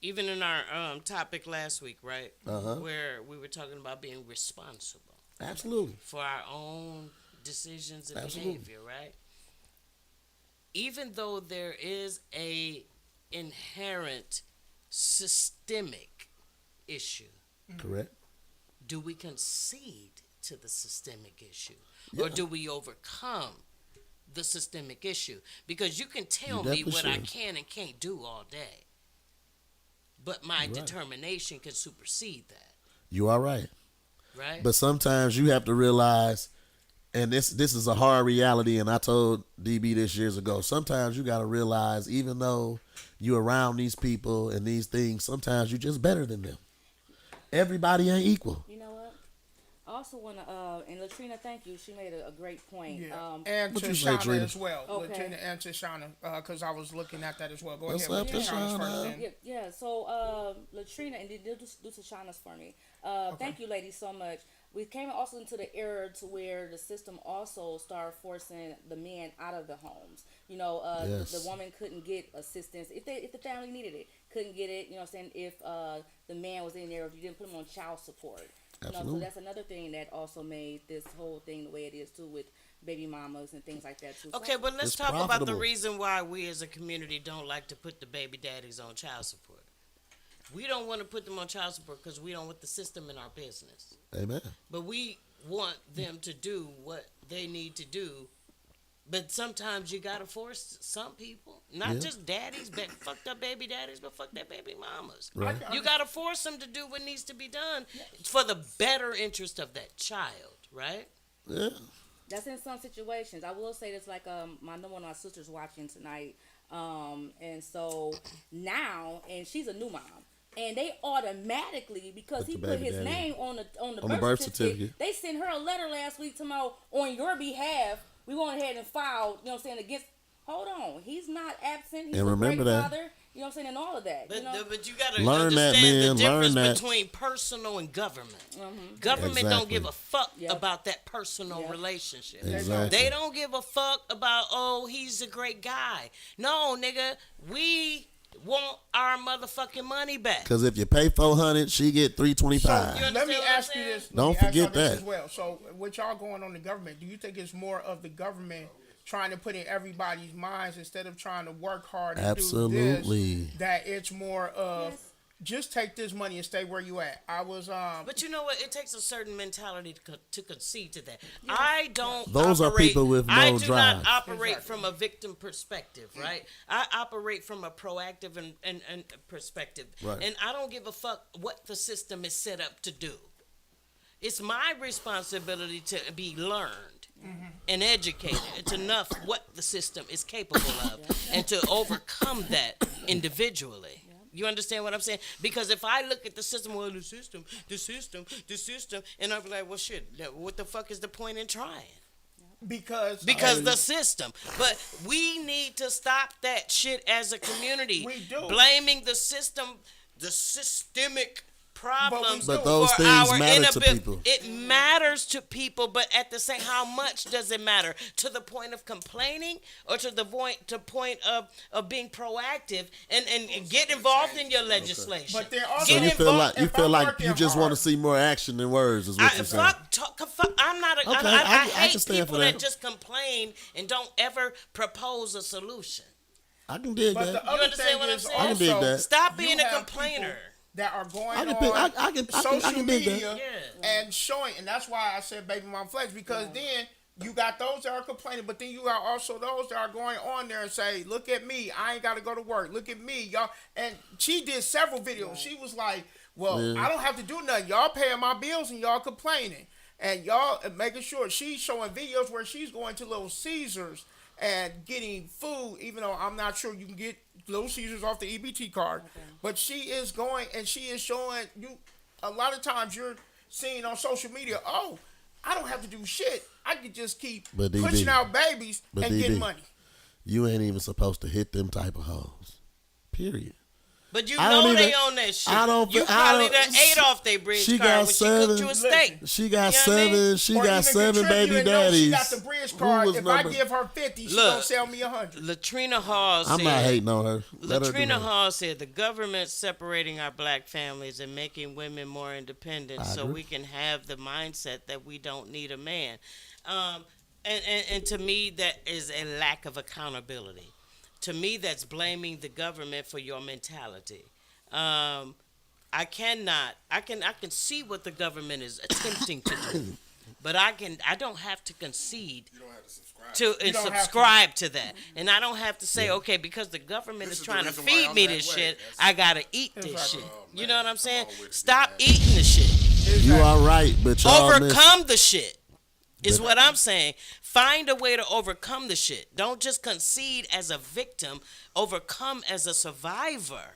in our topic last week, right, where we were talking about being responsible Absolutely. for our own decisions and Absolutely. behavior, right? Even though there is a inherent systemic issue, Correct. do we concede to the systemic issue, or do we overcome the systemic issue? Because you can tell me definitely what I should. can and can't do all day, but my determination can supersede that, You are right. right? But sometimes you have to realize, and this is a hard reality, and I told DB this years ago, sometimes you got to realize, even though you're around these people and these things, sometimes you're just better than them. Everybody ain't equal. You know what? I also want to, and Latrina, thank you. She made a great point. Yeah. And what to you say, Shauna Trina? as well. Okay. Latina and to Shauna, because I was looking at that as well. Go What's ahead. up, with Shauna's Tashana? first then. Yeah. So, Latrina, and do Tashana's for me. Thank you, ladies, so much. We came also into the era to where the system also started forcing the men out of the homes. You know, Yes. the woman couldn't get assistance if the family needed it. Couldn't get it. You know what I'm saying? If the man was in there, if you didn't put him on child support. You know, so Absolutely. that's another thing that also made this whole thing the way it is too, with baby mamas and things like that too. So Okay, but let's It's talk about the profitable. reason why we as a community don't like to put the baby daddies on child support. We don't want to put them on child support because we don't want the system in our business. Amen. But we want them to do what they need to do. But sometimes you gotta force some people, not Yeah. just daddies, but fucked up baby daddies, but fuck that baby mamas. Right. You gotta force them to do what needs to be done for the better interest of that child, right? Yeah. that's in some situations. I will say this, like I know one of my sisters watching tonight, and so now, and she's a new mom, and they automatically, because Put he the put baby his daddy name on the on the birth certificate, certificate. they sent her a letter last week tomorrow on your behalf. We went ahead and filed, you know what I'm saying, against. Hold on, he's not absent. He's And a remember great that. father. You know what I'm saying, and all of that. But, you know? but you gotta Learn that, understand man. the Learn difference that. between personal and government. Government don't Exactly. give a fuck Yep. about that personal Yep. relationship. Exactly. They don't give a fuck about, oh, he's a great guy. No, nigga, we want our motherfucking money back. Because if you pay 400, she get So 325. You let me understand what I'm ask you saying? this. Don't let me ask y'all forget this that. as well. So with y'all going on the government, do you think it's more of the government trying to put in everybody's minds instead of trying to work hard and Absolutely. do this? That it's more of Yes. just take this money and stay where you at. I was But you know what? It takes a certain mentality to concede to that. I don't. Those are operate, people with I no do drive. not operate Exactly. from a victim perspective, right? I operate from a proactive and perspective, Right. and I don't give a fuck what the system is set up to do. It's my responsibility to be learned and educated to know what the system is capable of and to overcome that individually. You understand what I'm saying? Because if I look at the system, well, the system, and I'm like, well, shit, what the fuck is the point in trying? because The system. But we need to stop that shit as a community. We do. Blaming the system, the systemic problems But those for things our matter to inabil- people. It matters to people, but at the same, how much does it matter? To the point of complaining, or to the point of being proactive and get involved in your legislation. But then also- So Get you feel involved- like if I'm working you just want to hard- see more action than words, is what you're saying. I'm not. Okay, I I hate can stand people for that. that just complain and don't ever propose a solution. I can dig But the that. other understand thing what I'm is saying? I can dig also that. Stop you being a have complainer. people that are going I can on pick- I can social dig that. media Yeah. and showing, and that's why I said baby mom flex, because then you got those that are complaining, but then you got also those that are going on there and say, look at me, I ain't got to go to work, look at me, y'all. And she did several videos. She was like, well, I don't have to do nothing, y'all paying my bills and y'all complaining, and y'all making sure. She's showing videos where she's going to Little Caesars and getting food, even though I'm not sure you can get Little Caesars off the EBT card. But she is going and she is showing you. A lot of times you're seeing on social media, oh, I don't have to do shit. I could just keep But DB, pushing out babies but and get DB, money. You ain't even supposed to hit them type of hoes. Period. But you I don't know they even- on that shit. I don't You thi- I probably don't- done ate off their bridge she card got when she cooked you a seven- steak. She got You know what I mean? seven. She Or got even 7 baby contributing, no, daddies. She got the bridge Who card. was If number- I give her 50, she Look. gonna sell me 100. Latrina Hall said. I'm not hating on her. Let her do Latrina her. Hall said the government separating our black families and making women more independent, so agree. we can have the mindset that we don't need a man. And to me, that is a lack of accountability. To me, that's blaming the government for your mentality. I can see what the government is attempting to do, but I don't have to concede You don't have to subscribe. to and don't have to. subscribe to that, and I don't have to say, okay, because the government This is is the trying to reason why feed I'm me that this way. shit. That's- I gotta eat this Exactly. shit. Oh, You man, know what I'm I'm saying? all with you, Stop man. eating the shit. You are right, but y'all miss- Overcome the shit. Is what I'm saying. Find a way to overcome the shit. Don't just concede as a victim. Overcome as a survivor.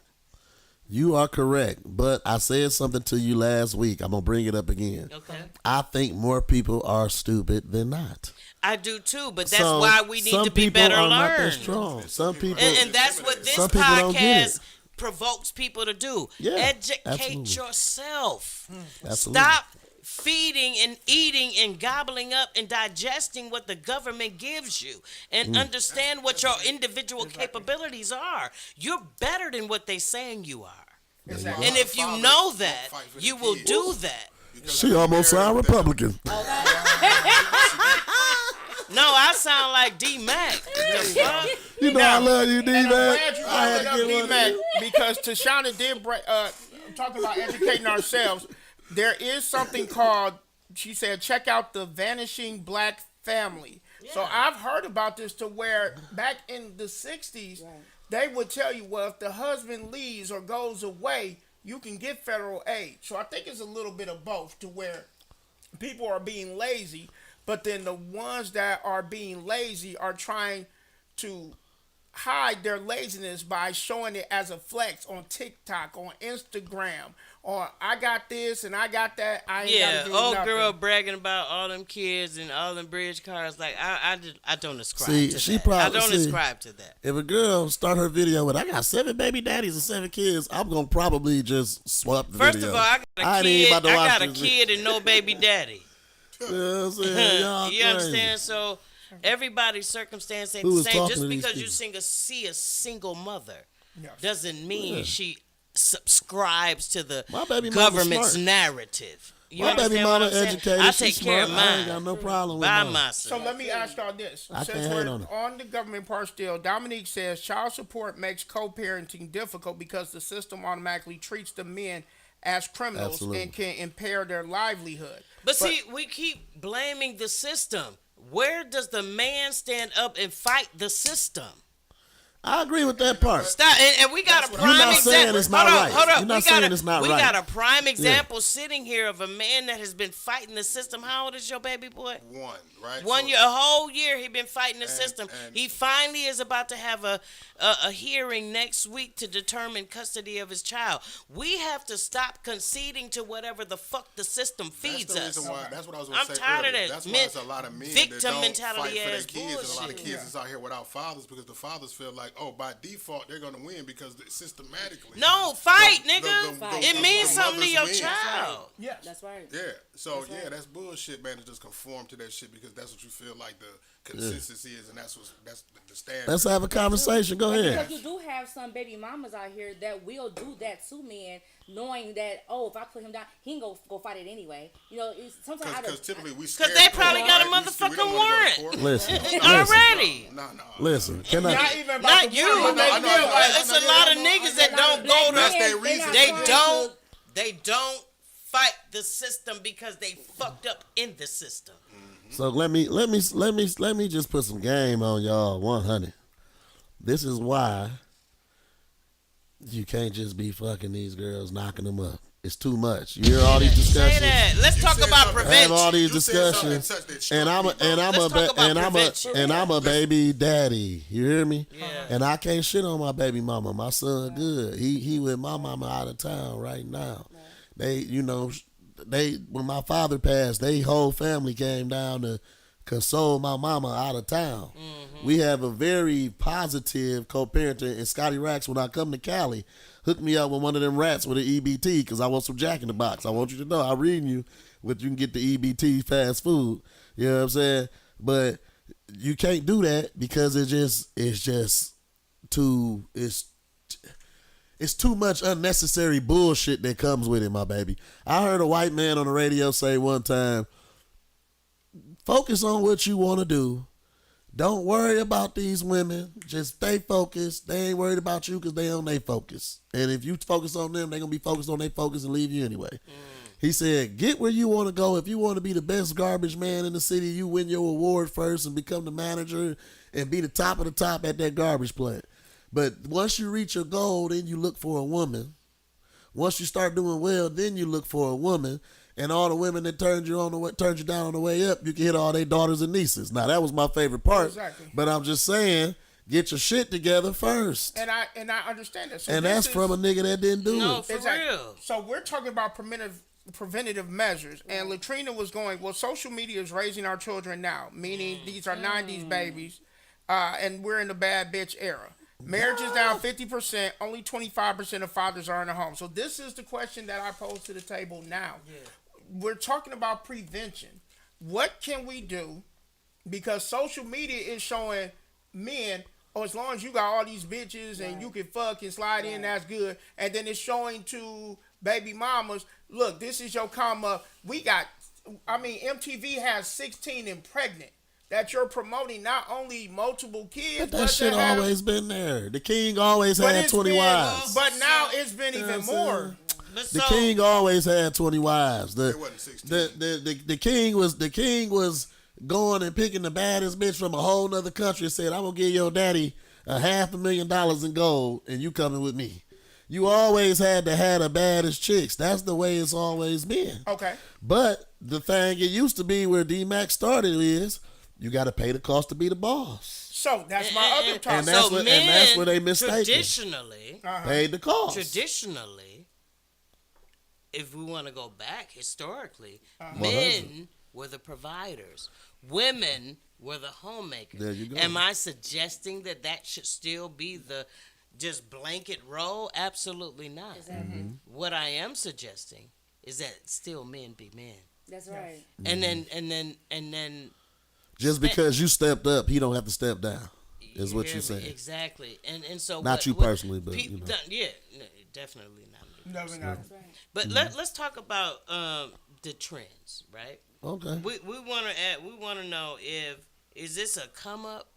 You are correct, but I said something to you last week. I'm gonna bring it up again. Okay. I think more people are stupid than not. I do too, but that's So, why we need some to be people better are not that learned. strong. Some people, And that's what this Some people don't get podcast it. provokes people to do. Yeah, Educate absolutely. yourself. Absolutely. Stop feeding and eating and gobbling up and digesting what the government gives you and understand what your individual capabilities are. You're better than what they're saying you are. Exactly. And if you Fathers know don't that, fight for you their will kids. do that. Because She they almost sound married them. Republican. No, I sound like D Mac. The fuck? You know I love you, D And I'm man. glad you I had brought to up get one. D-Mac because Tashana did talking about educating ourselves. There is something called, she said, check out the Vanishing Black Family. So I've heard about this to where back in the 60s, they would tell you, well, if the husband leaves or goes away, you can get federal aid. So I think it's a little bit of both to where people are being lazy, but then the ones that are being lazy are trying to hide their laziness by showing it as a flex on TikTok, on Instagram, or I got this and I got that. I ain't Yeah, gotta do old nothing. girl bragging about all them kids and all them bridge cars. Like I don't ascribe See, to she that. probably- I don't see, ascribe to that. If a girl start her video with, I got 7 baby daddies and 7 kids, I'm going to probably just swap the First video. of all, I got a ain't kid. about to I watch got a this kid and no baby daddy. You know what I'm saying? Y'all You crazy. understand? So everybody's circumstance ain't Who the was same. talking Just to these because you people? see a single mother Yes. doesn't mean she subscribes to the My baby mama government's smart. narrative. You My baby understand mama what I'm saying? educated. I She take care of smart. I ain't mine got no problem with by mine. myself. So let me ask y'all this. I Since can't we're hate on it. on the government part still, Dominique says child support makes co-parenting difficult because the system automatically treats the men as criminals Absolutely. and can impair their livelihood. But see, we keep blaming the system. Where does the man stand up and fight the system? I agree with that part. Stop, and we got a You're prime not saying example. it's not hold up, right. hold up. You're not we saying got it's not we right. got a prime example sitting here of a man that has been fighting the system. How old is your baby boy? One, right? 1 So- year, a whole year, he been fighting the system. and- He finally is about to have a hearing next week to determine custody of his child. We have to stop conceding to whatever the fuck the system feeds That's the us. reason why. That's what I was going I'm to say tired of earlier. that That's why men- it's a lot of men victim that don't mentality fight for their ass kids, and a lot of bullshit. kids is out here without fathers because the fathers feel like, oh, by default they're going to win because systematically. No, fight, The- nigga. the- It the- means the something to your mothers win. child. Yes. That's right. Yeah. So That's right. that's bullshit, man. To just conform to that shit because that's what you feel like the consensus is, and that's the standard. Let's have a conversation. Go ahead. Because you do have some baby mamas out here that will do that to men, knowing that, oh, if I put him down, he can go fight it anyway. You know, it's sometimes Because typically we Because they probably got a motherfucking warrant. Listen, Already. No. listen. Can Not I? even about Not the you. warrant, but I they know, feel like- It's a lot of niggas that don't go to. That's their reason. They don't fight the system because they fucked up in the system. So let me just put some game on y'all. 100. This is why you can't just be fucking these girls, knocking them up. It's too much. You hear all these Say discussions. that. Let's talk said about something. I have prevention. all these You said something discussions, that struck and I'm a me, bro. and I'm Let's a talk about and I'm a prevention. and I'm a baby daddy. You hear me? Yeah. And I can't shit on my baby mama. My son good. He with my mama out of town right now. They when my father passed, they whole family came down to console my mama out of town. We have a very positive co-parenting, and Scotty Racks, when I come to Cali, hooked me up with one of them rats with an EBT because I want some Jack in the Box. I want you to know, I'm reading you, but you can get the EBT fast food. You know what I'm saying? But you can't do that because it's too much unnecessary bullshit that comes with it, my baby. I heard a white man on the radio say one time, focus on what you want to do. Don't worry about these women. Just stay focused. They ain't worried about you because they on their focus. And if you focus on them, they going to be focused on their focus and leave you anyway. He said, get where you want to go. If you want to be the best garbage man in the city, you win your award first and become the manager and be the top of the top at that garbage plant. But once you reach your goal, then you look for a woman. Once you start doing well, then you look for a woman. And all the women that turned you down on the way up, you can hit all their daughters and nieces. Now that was my favorite part. Exactly. But I'm just saying, get your shit together first. And I understand that. So And this that's is- from a nigga that didn't do No, it. for Exactly. real. So we're talking about preventative measures, and Latrina was going, well, social media is raising our children now, meaning these are 90s babies, and we're in the bad bitch era. Marriage is down 50%, only 25% of fathers are in the home. So this is the question that I pose to the table now. We're talking about prevention. What can we do? Because social media is showing men, oh, as long as you got all these bitches and you can fuck and slide in, that's good. And then it's showing to baby mamas, look, this is your come up. MTV has 16 and pregnant that you're promoting not only multiple kids, But that shit to have- always been there. The king always but had it's 20 been- wives. But now it's been You know even what I'm more. saying? But The so, king always had 20 wives. It wasn't 16. The king was going and picking the baddest bitch from a whole nother country and said, I'm gonna give your daddy $500,000 in gold and you coming with me. You always had to have the baddest chicks. That's the way it's always been. Okay. But the thing it used to be where D-Mac started is you got to pay the cost to be the boss. So that's my other topic. and that's so what- men, and that's where they mistaken. Traditionally, Paid the cost. traditionally, if we want to go back historically, Uh-huh. men were the providers, women were the homemakers. There you go. Am I suggesting that should still be the just blanket role? Absolutely not. Exactly. Mm-hmm. What I am suggesting is that still men be men, That's right. and then Just because you stepped up, he don't have to step down. Is what hear you're me? saying. Exactly. And so Not you personally, but, you know. definitely not me. No, we're not. That's right. But let's talk about the trends, right? Okay. We want to add. We want to know is this a come up?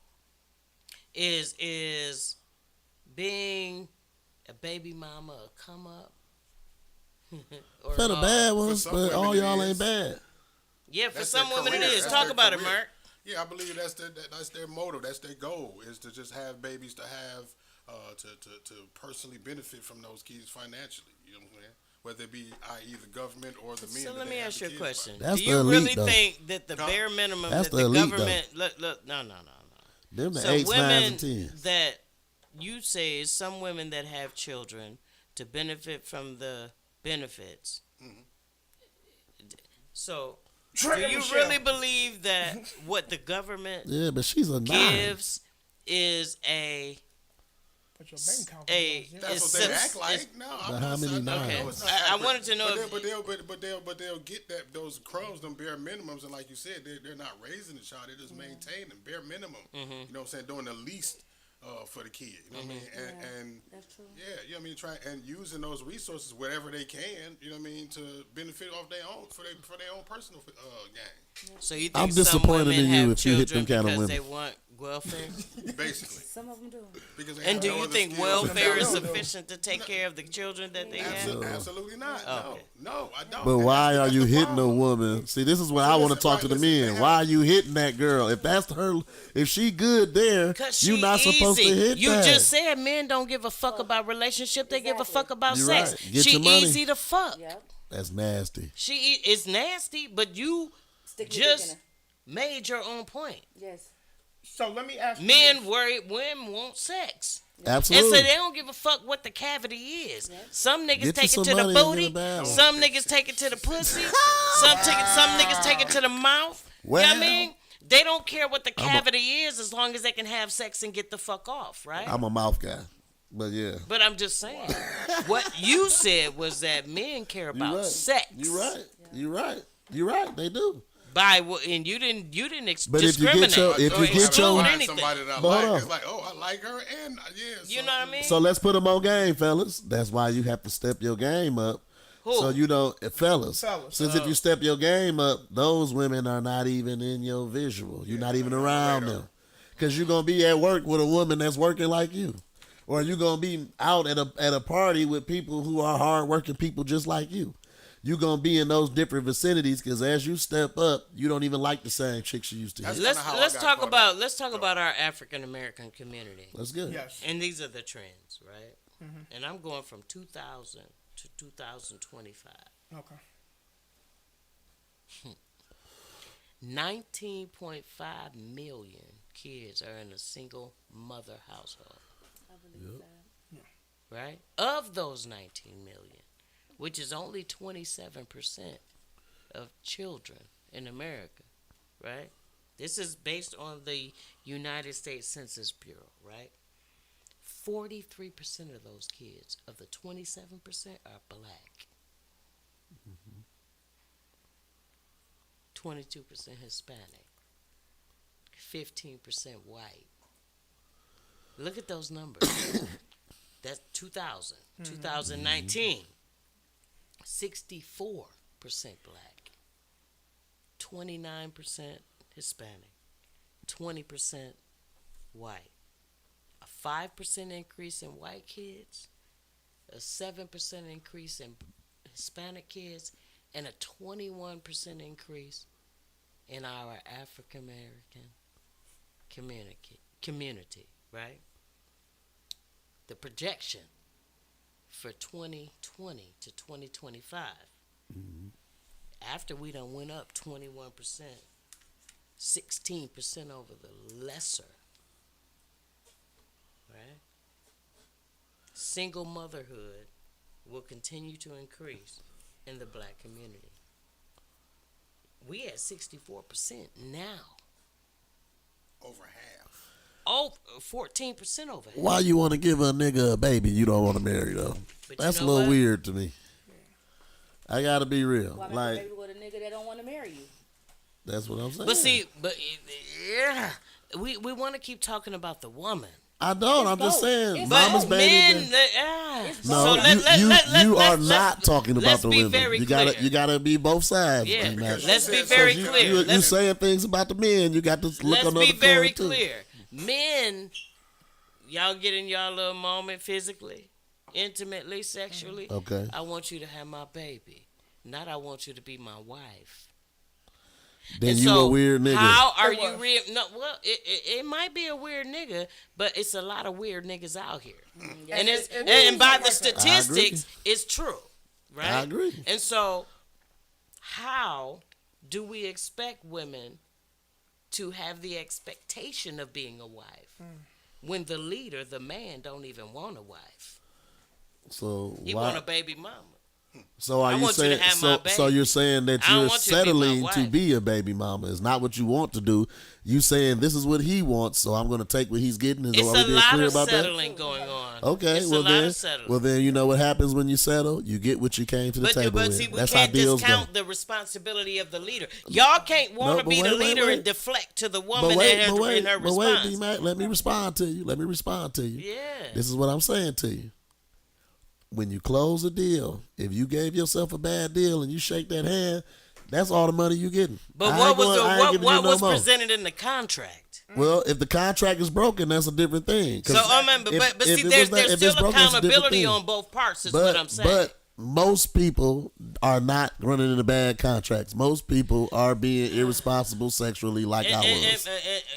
Is being a baby mama a come up? Or For the no? bad ones, some but women all it y'all is. ain't bad. Yeah, for That's some their women it career. is. That's Talk their about it, career. Mark. Yeah, I believe that's their motto. That's their goal, is to just have babies, to have to personally benefit from those kids financially. You know what I'm saying? Whether it be i.e. the government or the men. So that let they me have ask the you a kids question. That's Do the you elite, really though. think that the Huh? bare minimum That's that the the elite, government no. Them the So 8s, 9s, women and 10s. that you say is some women that have children to benefit from the benefits. So, do Trigger you Michelle. really believe that what the government Yeah, but she's a 9. gives is a Put your bank account a on those, yeah. That's is what they subs- act like. is- No, But I'm how not many saying- no, nines? no, it's not I accurate. wanted to know if- but they'll get those crumbs, them bare minimums, and like you said, they're not raising the child. They're just maintaining bare minimum. You know what I'm saying? Doing the least for the kid. You know what I mean? And That's true. yeah, you know what I mean, try and using those resources whatever they can, you know what I mean, to benefit off their own for their own personal gain. So you think I'm some disappointed women in you have if you hit them children kind of because they women. want welfare? Basically. Some of them do. Because they And have do no you other think skills. welfare is No, no. sufficient to take care of the children that they have? Absolutely not. Okay. No, I don't. But And why that's are you the hitting a problem. woman? See, this is what So I want to listen, talk to the right, listen, men. they Why are you hitting that girl? If that's her, if she good there, Cause you're she not supposed easy. to hit You that. just said men don't give a fuck about relationship. They give a fuck about You're sex. right. Get She your money. easy to fuck. Yep. That's nasty. It's nasty, but you Stick your dick in just her. made your own point. Yes. So let me ask you Men this. worry, women want sex. Absolutely. And so they don't give a fuck what the cavity is. Some niggas Get you take it some to the money and booty. get a bad one. Some niggas take it to the pussy. Some niggas take it to the mouth. You know what I Well, mean? They don't care what the cavity is as long as they can have sex and get the fuck off, right? I'm a mouth guy. But yeah. But I'm just saying. What you said was that men care about right. sex. You're right. You're right. You're right. They do. And you didn't But if you discriminate. get your- if or you get exclude your- Find anything. somebody that I But hold like. on. It's like, oh, I like her, and yeah. You know what I mean? So let's put them on game, fellas. That's why you have to step your game up. Who? So you don't, fellas. Fellas. Since if you step your game up, those women are not even in your visual. You're not even around them, because you're gonna be at work with a woman that's working like you, or you're gonna be out at a party with people who are hardworking people just like you. You're gonna be in those different vicinities, because as you step up, you don't even like the same chicks you used to. That's hit. kinda how I let's got talk caught about up. let's talk about our African American community. That's good. Yes. And these are the trends, right? And I'm going from 2000 to 2025. Okay. 19.5 million kids are in a single mother household, I believe that. right? Of those 19 million, which is only 27% of children in America, right? This is based on the United States Census Bureau, right? 43% of those kids, of the 27%, are black. 22% Hispanic. 15% white. Look at those numbers. That's 2000. 2019. 64% black. 29% Hispanic. 20% white. A 5% increase in white kids, a 7% increase in Hispanic kids, and a 21% increase in our African American community, right? The projection for 2020 to 2025, after we done went up 21%, 16% over the lesser, right? Single motherhood will continue to increase in the black community. We at 64% now. Over half. Oh, 14% over here. Why you want to give a nigga a baby you don't want to marry though? But That's you a know little what? weird to me. I gotta be real. Why make a Like baby with a nigga that don't want to marry you? that's what I'm saying. But see, yeah, we want to keep talking about the woman. I don't. I'm just both. saying, It's But mama's both. baby. men, No, you are not talking about let's the be women. very You clear. gotta be both sides. Yeah, in that. let's be So very you- clear. You Let's- saying things about the men. You got to look Let's on the be other very coin, too. clear. Men, y'all get in y'all little moment physically, intimately, sexually. Okay. I want you to have my baby. Not I want you to be my wife. Then And you so a weird nigga. How are It you was. real? No, well, it might be a weird nigga, but it's a lot of weird niggas out here. And it's and by the statistics, it's true, right? I agree. And so, how do we expect women to have the expectation of being a wife when the leader, the man, don't even want a wife? So He why? want a baby mama. So are I you want you to saying? have my So baby. you're saying that I don't you're want you to be my settling to wife. be a baby mama is not what you want to do. You saying this is what he wants, so I'm going to take what he's getting. Is It's are a we being lot clear of about that? settling going on. Okay, It's well a lot then, of settling. well then, you know what happens when you settle? You get what you came to the table But with. see, we That's how can't deals go. discount the responsibility of the leader. Y'all can't want to but be the wait, leader wait. and deflect to the But woman wait, in her but wait, response. D-Mac, let me respond to you. Yeah. This is what I'm saying to you. When you close a deal, if you gave yourself a bad deal and you shake that hand, that's all the money you getting. But I what ain't was going- I ain't what giving you no was more. presented in the contract? Well, if the contract is broken, that's a different thing. 'Cause So I mean, but if- but if see, it there's was not- if still it's broken, it's a different accountability thing. on both parts. Is what I'm saying. But most people are not running into bad contracts. Most people are being irresponsible sexually, like I was.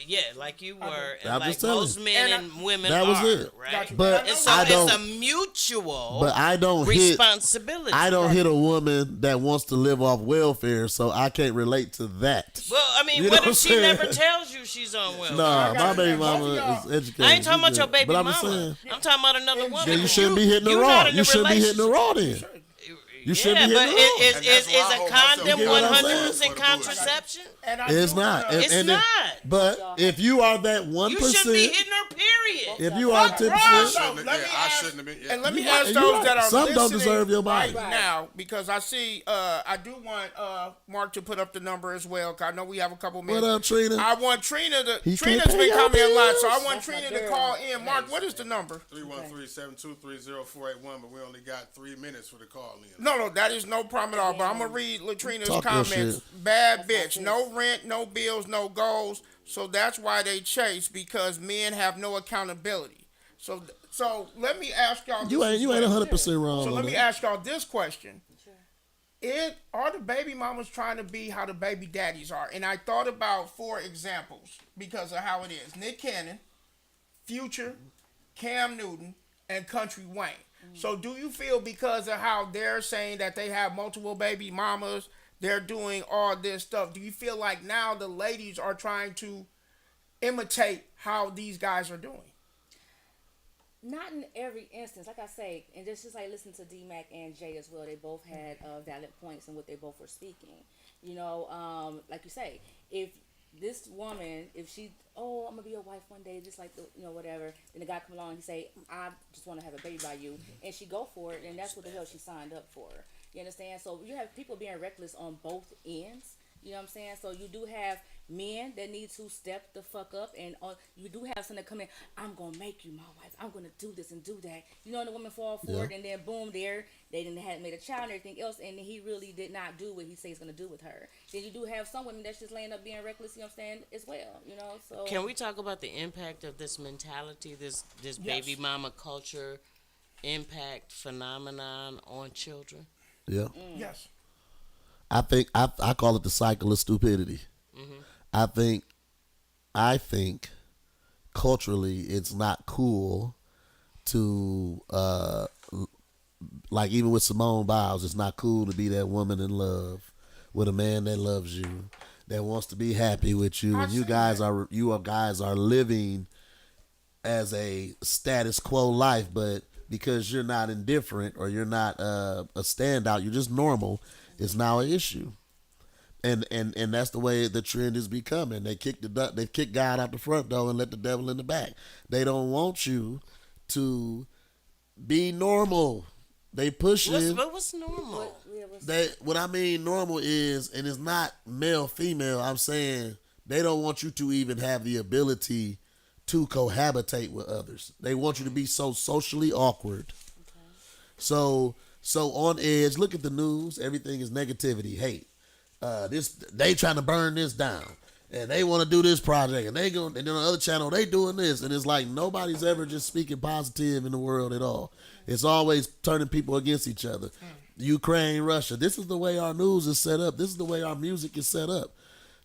Yeah, like you were, and I'm like just telling most you. men And and women that was are, it. right? But And so I don't. it's a mutual But I don't hit. responsibility. I don't hit a woman that wants to live off welfare, so I can't relate to that. Well, I mean, You know what what if she I'm saying? never tells you she's on welfare? Nah, my got you. baby Both of mama y'all. is educated. I ain't talking about She your good. baby But I'm mama. just saying, I'm talking about another woman. then you shouldn't be hitting the you raw. not in You a shouldn't be hitting the relationship. raw then. You shouldn't Yeah, be but hitting the raw. is And that's why I a hold myself condom You get what I'm 100% saying? contraception? And I It's do not. wanna- It's And not. But if you are that 1%, You shouldn't be hitting her, period. if you are Fuck 10%, wrong. Shouldn't have- Let yeah, me I ask- shouldn't have been. Yeah. And let me You ask right, those you right. that are Some listening don't deserve your right body. now, because I see, I do want Mark to put up the number as well. 'Cause I know we have a couple minutes. What up, Trina? I want Trina to. He Trina's can't pay been your commenting a lot, so I bills. want That's my Trina to girl. call in. Mark, what is the number? 313-723-0481, but we only got 3 minutes for the call in. No, that is no problem at all. But I'm gonna read Latrina's Talk your comments. shit. Bad That's bitch, not no rent, no bills, no goals. So that's why they chase, because men have no accountability. So let me ask y'all. You this ain't as you well. ain't 100% wrong. So on let me that. ask y'all this question. Are the baby mamas trying to be how the baby daddies are? And I thought about 4 examples because of how it is. Nick Cannon, Future, Cam Newton, and Country Wayne. So do you feel because of how they're saying that they have multiple baby mamas, they're doing all this stuff, do you feel like now the ladies are trying to imitate how these guys are doing? Not in every instance, like I say, and just like listen to D-Mac and Jay as well. They both had valid points in what they both were speaking. You know, like you say, if this woman, if she, oh, I'm gonna be your wife one day, just like the, you know, whatever. Then the guy come along and he say, I just want to have a baby by you, and she go for it, and that's what the hell she signed up for. You understand? So you have people being reckless on both ends. You know what I'm saying? So you do have men that need to step the fuck up, and you do have some that come in, I'm gonna make you my wife, I'm gonna do this and do that. You know, and the women fall for it, and then boom, they didn't have made a child and everything else, and he really did not do what he says he's gonna do with her. Then you do have some women that's just laying up being reckless, you know what I'm saying, as well. You know, so Can we talk about the impact of this mentality, this baby mama culture impact phenomenon on children? Yeah. Yes. I think I call it the cycle of stupidity. I think culturally it's not cool to like even with Simone Biles, it's not cool to be that woman in love with a man that loves you, that wants to be happy with you, and you guys are living as a status quo life, but because you're not indifferent or you're not a standout, you're just normal, it's now an issue. And that's the way the trend is becoming. They kick God out the front door and let the devil in the back. They don't want you to be normal. They push you. What's normal? What I mean normal is, and it's not male female. I'm saying they don't want you to even have the ability to cohabitate with others. They want you to be so socially awkward. So on edge. Look at the news. Everything is negativity, hate. They trying to burn this down, and they want to do this project, and and then on the other channel they doing this, and it's like nobody's ever just speaking positive in the world at all. It's always turning people against each other. Ukraine, Russia. This is the way our news is set up. This is the way our music is set up.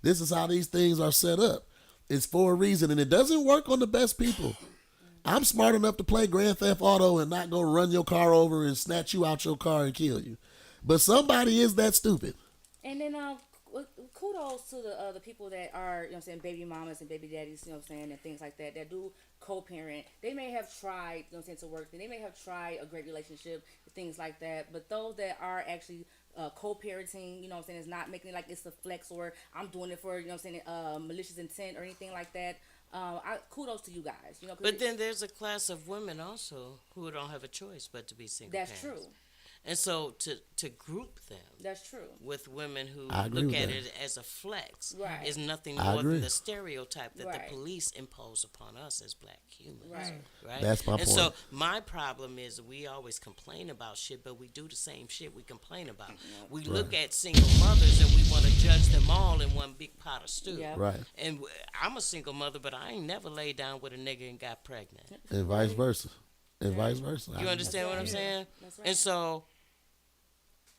This is how these things are set up. It's for a reason, and it doesn't work on the best people. I'm smart enough to play Grand Theft Auto and not go run your car over and snatch you out your car and kill you. But somebody is that stupid. And then kudos to the people that are, you know what I'm saying, baby mamas and baby daddies, you know what I'm saying, and things like that do co-parent. They may have tried, you know what I'm saying, to work. They may have tried a great relationship, things like that. But those that are actually co-parenting, you know what I'm saying, is not making it like it's a flex or I'm doing it for, you know what I'm saying, malicious intent or anything like that. Kudos to you guys. You know, But then there's a class of women also who don't have a choice but to be single that's parents. true. And so to group them That's true. with women who I agree look with at that. it as a flex Right. is nothing I more agree. than the stereotype that Right. the police impose upon us as black humans. Right. That's my and point. so my problem is we always complain about shit, but we do the same shit we complain about. We look at single mothers and we want to judge them all in one big pot of stew. Yeah. Right. And I'm a single mother, but I ain't never laid down with a nigga and got pregnant. And vice versa. And vice versa. You understand what I'm saying? That's right. And so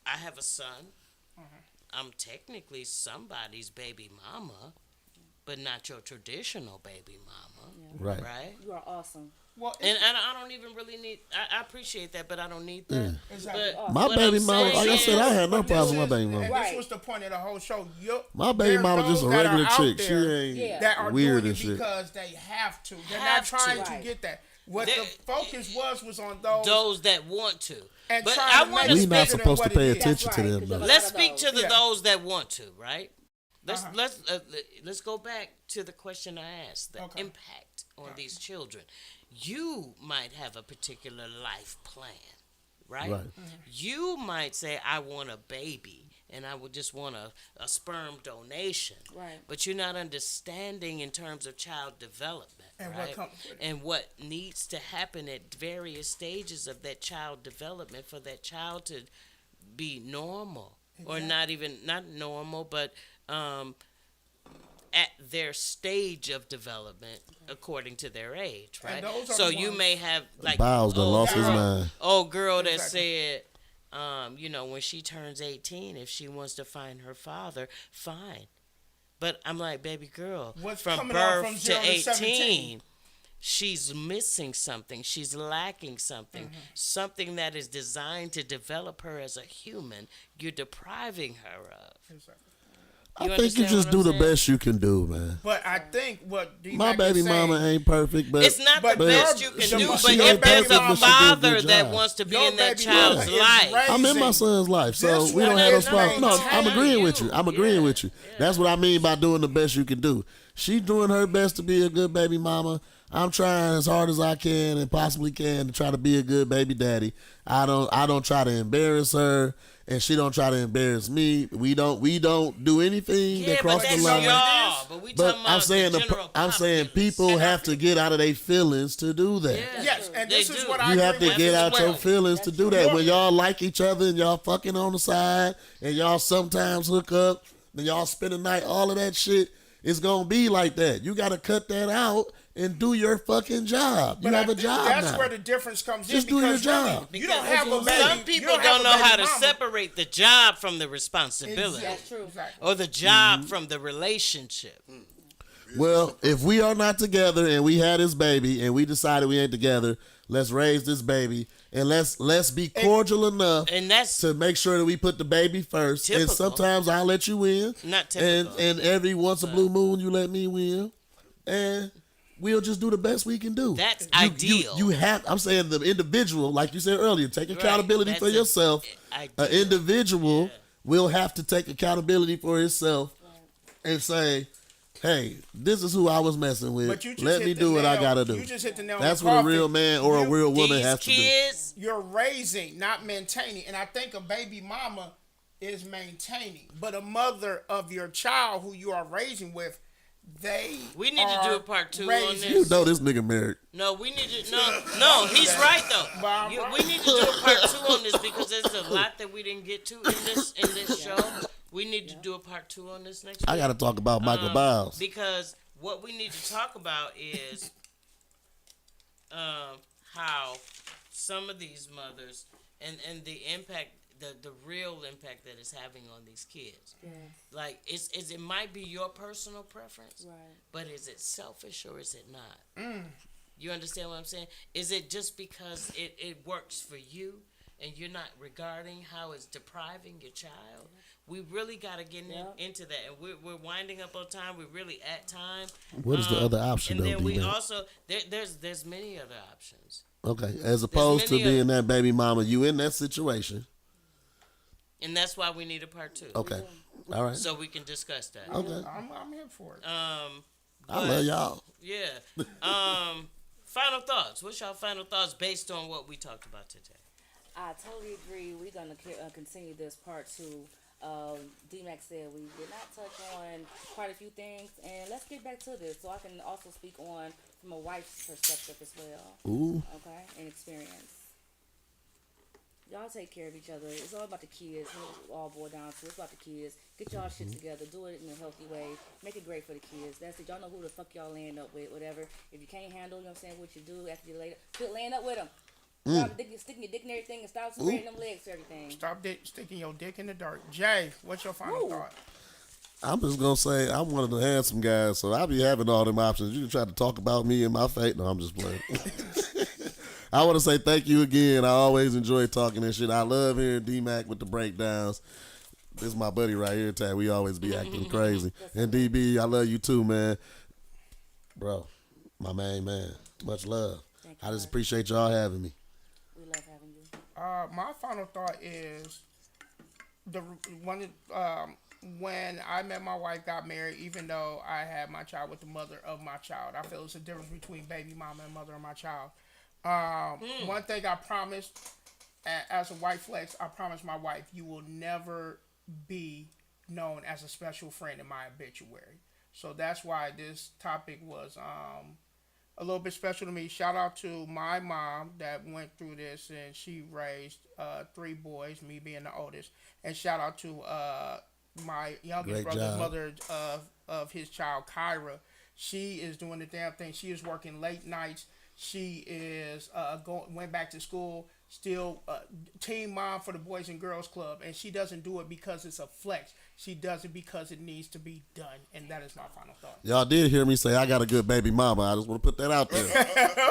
I have a son. I'm technically somebody's baby mama, but not your traditional baby mama, Right. right? You are awesome. Well, And I don't even really need. I appreciate that, but I don't need that. exactly. But My what baby I'm mama, saying like I said, I is- had no But problem with this my baby is- mama. And Right. this was the point of the whole show. My baby There are mama just a those that are regular out chick. She there ain't Yeah. that are weird doing and it shit. because they have to. They're Have not trying to. to Right. get that. What They- the focus was on those. those that want to. And But trying I to want make to We it not bigger than supposed to what pay it is. attention to That's right, them 'cause though. there's a Let's lot of speak those. to the Yeah. those that want to, right? Uh-huh. Let's go back to the question I asked: the Okay. impact on these children. You might have a particular life plan, right? Right. You might say, "I want a baby, and I would just want a sperm donation." Right. But you're not understanding in terms of child development, And what right? comes with it. And what needs to happen at various stages of that child development for that child to be normal, or not normal, but at their stage of development according to their age, right? those are So the you ones- may have like Biles done lost his girl. mind. old girl that Exactly. said, when she turns 18, if she wants to find her father, fine. But I'm like, baby girl, What's from coming on birth from to 0 to 18, 17? she's missing something. She's lacking something. Mm-hmm. Something that is designed to develop her as a human. You're depriving her of. Exactly. I think you understand just what do I'm the saying? best you can do, man. But I think what D-Mac My is baby saying, mama ain't perfect, but It's not the But best your- you can the- do, she but ain't if there's perfect, a but she do a father good that job. wants to be your in that baby child's mama is life, I'm in my raising- son's life, so This we don't one have no is problem. No, maintaining I'm agreeing with you. I'm agreeing Yeah. with you. That's what I mean by doing the best you can do. She doing her best to be a good baby mama. I'm trying as hard as I can and possibly can to try to be a good baby daddy. I don't try to embarrass her, and she don't try to embarrass me. We don't do anything yeah, that but crosses that's the line. y'all. But we But talking about I'm saying the general I'm saying populace. people have to get out of their feelings to do that. Yeah. Yes, and They this is do. what I You have agree to with. get That's out as your well. feelings to do that. When y'all like each other and y'all fucking on the side and y'all sometimes hook up and y'all spend the night, all of that shit is gonna be like that. You gotta cut that out and do your fucking job. You But have I a think job that's now. where the difference comes Just in. do your Because really, job. you don't have a baby. Some you people have don't a know how baby to mama. separate the job from the responsibility, That's true. Exactly. or the job Mm-hmm. from the relationship. Well, if we are not together and we had this baby and we decided we ain't together, let's raise this baby and let's be cordial enough And that's to make sure that we put the baby first. And Typical. sometimes I'll let you win. Not And typical. and every once a blue moon you let me win. And we'll just do the best we can do. That's You- ideal. You have I'm saying the individual, like you said earlier, take accountability That's for yourself. An ideal. individual will have to take accountability for himself and say, hey, this is who I was messing with. But you just Let hit me the do what I nail- gotta do. You just hit the nail on That's the what a coffin. real man or a You- real woman These has to do. kids, You're raising, not maintaining. And I think a baby mama is maintaining. But a mother of your child who you are raising with, We need to do are a part 2 on raising- You know this nigga married. no, we need to. No, he's right though. But I'm You- right. we need to do a part 2 on this because there's a lot that we didn't get to in this show. We need to do a part 2 on this next week. I gotta talk about Michael Biles. Because what we need to talk about is how some of these mothers and the impact, the real impact that it's having on these kids. Like it might be your personal preference, Right. but is it selfish or is it not? You understand what I'm saying? Is it just because it works for you and you're not regarding how it's depriving your child? We really got to get into that. And we're winding up on time. We're really at time. What is the other option And though, then we D-Man? also, there's many other options. Okay, as opposed to many being that baby mama, you in that situation. And that's why we need a part 2. Okay, all right. So we can discuss that. Okay, I'm here for it. I but- love y'all. Yeah. Final thoughts. What's your final thoughts based on what we talked about today? I totally agree. We're going to continue this part 2. D-Mac said we did not touch on quite a few things. And let's get back to this so I can also speak on from a wife's perspective as well. Ooh, Okay? And experience. Y'all take care of each other. It's all about the kids. It all boil down to it's about the kids. Get y'all shit together. Do it in a healthy way. Make it great for the kids. That's it. Y'all know who the fuck y'all laying up with, whatever. If you can't handle, you know what I'm saying, what you do after you quit laying up with them. Stop sticking your dick in everything and stop spreading them legs to everything. Stop sticking your dick in the dirt. Jay, what's your final thought? I'm just gonna say I'm one of the handsome guys, so I be having all them options. You can try to talk about me and my fate. No, I'm just playing. I want to say thank you again. I always enjoy talking and shit. I love hearing D-Mac with the breakdowns. This is my buddy right here, Tad. We always be acting crazy. And DB, I love you too, man. Bro, my main man. Much love. Thank you, I just bud. appreciate y'all having me. We love having you. My final thought is when I met my wife, got married, even though I had my child with the mother of my child, I feel it's a difference between baby mama and mother of my child. One thing I promised as a white flex, I promised my wife, you will never be known as a special friend in my obituary. So that's why this topic was a little bit special to me. Shout out to my mom that went through this, and she raised 3 boys, me being the oldest. And shout out to my youngest Great brother's job. mother of his child, Kyra. She is doing the damn thing. She is working late nights. She is went back to school, still team mom for the Boys and Girls Club, and she doesn't do it because it's a flex. She does it because it needs to be done, and that is my final thought. Y'all did hear me say I got a good baby mama. I just want to put that out there.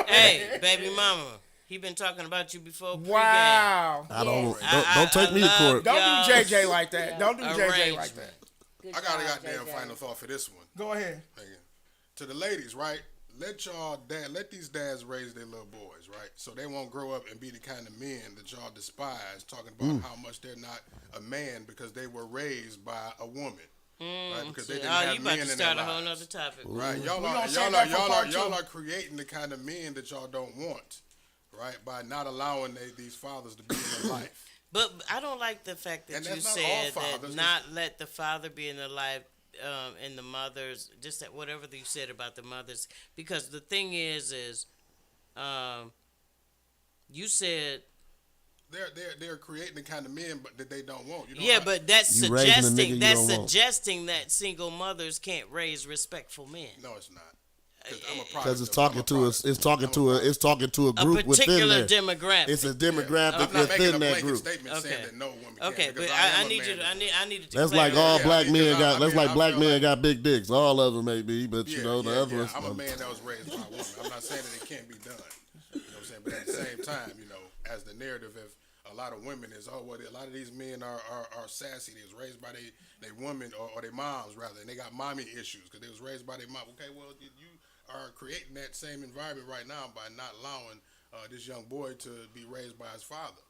Hey, baby mama, he been talking about you before. Pregame. Wow! I don't Yes. don't take me to love court. Don't y'all. do JJ like that. Yeah. Don't do JJ like Arrangement. that. Good I got a job, goddamn JJ. final thought for this one. Go ahead. Thank you. To the ladies, right? Let these dads raise their little boys, right? So they won't grow up and be the kind of men that y'all despise, talking about how much they're not a man because they were raised by a woman, right? Because they didn't have you men about to in start their a whole lives. nother topic. Right, y'all We are gonna save that for part y'all two. are creating the kind of men that y'all don't want, right? By not allowing these fathers to be in their life. But I don't like the fact that And you that's not said all that fathers, not let the father be in the life and the mothers, just that whatever you said about the mothers. Because the thing is you said They're creating the kind of men but that they don't want. You know yeah, how- but that's You raising a nigga suggesting you that's don't want. suggesting that single mothers can't raise respectful men. no, it's not. Because I'm a product Because it's of- talking I'm a to us. product. It's talking I'm to a. product. It's talking to a A group within particular there. demographic. It's a demographic I'm not making within a that blanket group. statement Okay. saying that no woman can. Okay, because but I am I a need man you to that- I needed to That's like clarify. all Yeah, black because men got. I That's mean, like I black feel men like- got big dicks. All of them may be, but you know the other ones. I'm a man that was raised by a woman. I'm not saying that it can't be done. You know what I'm saying? But at the same time, you know, as the narrative of a lot of women is, oh, well, a lot of these men are sassy. They was raised by they women or their moms, rather, and they got mommy issues because they was raised by their mom. Okay, well, you are creating that same environment right now by not allowing this young boy to be raised by his father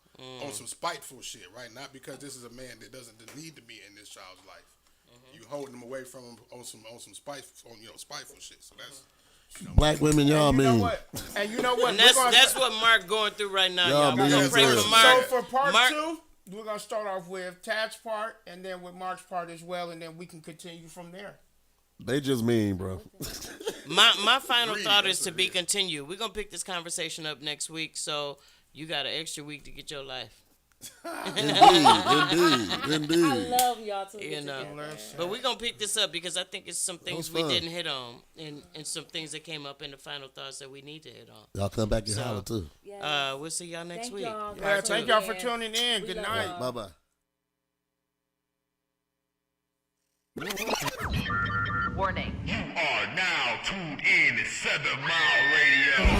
on some spiteful shit, right? Not because this is a man that doesn't need to be in this child's life. You holding him away from him on some spiteful, spiteful shit. So that's Black women, y'all And you know mean. what? And you know what? And We're gonna- that's what Mark going through right now, Y'all y'all. We're mean gonna as pray well. for Mark. So for part Mark- 2, we're gonna start off with Tad's part, and then with Mark's part as well, and then we can continue from there. They just mean, bro. My final Greedy, thought that's is to what be it is. continued. We're gonna pick this conversation up next week, so you got an extra week to get your life. Indeed. I love y'all too. You know. Together. But we're gonna pick this up because I think it's some things we fun. didn't hit on, and some things that came up in the final thoughts that we need to hit on. Y'all come back and holler too. Yes. We'll see y'all next Thank week. y'all. Yeah, for thank y'all for tuning tuning in. We Good love night. y'all. Bye bye. Warning. You are now tuned in to 7 Mile Radio.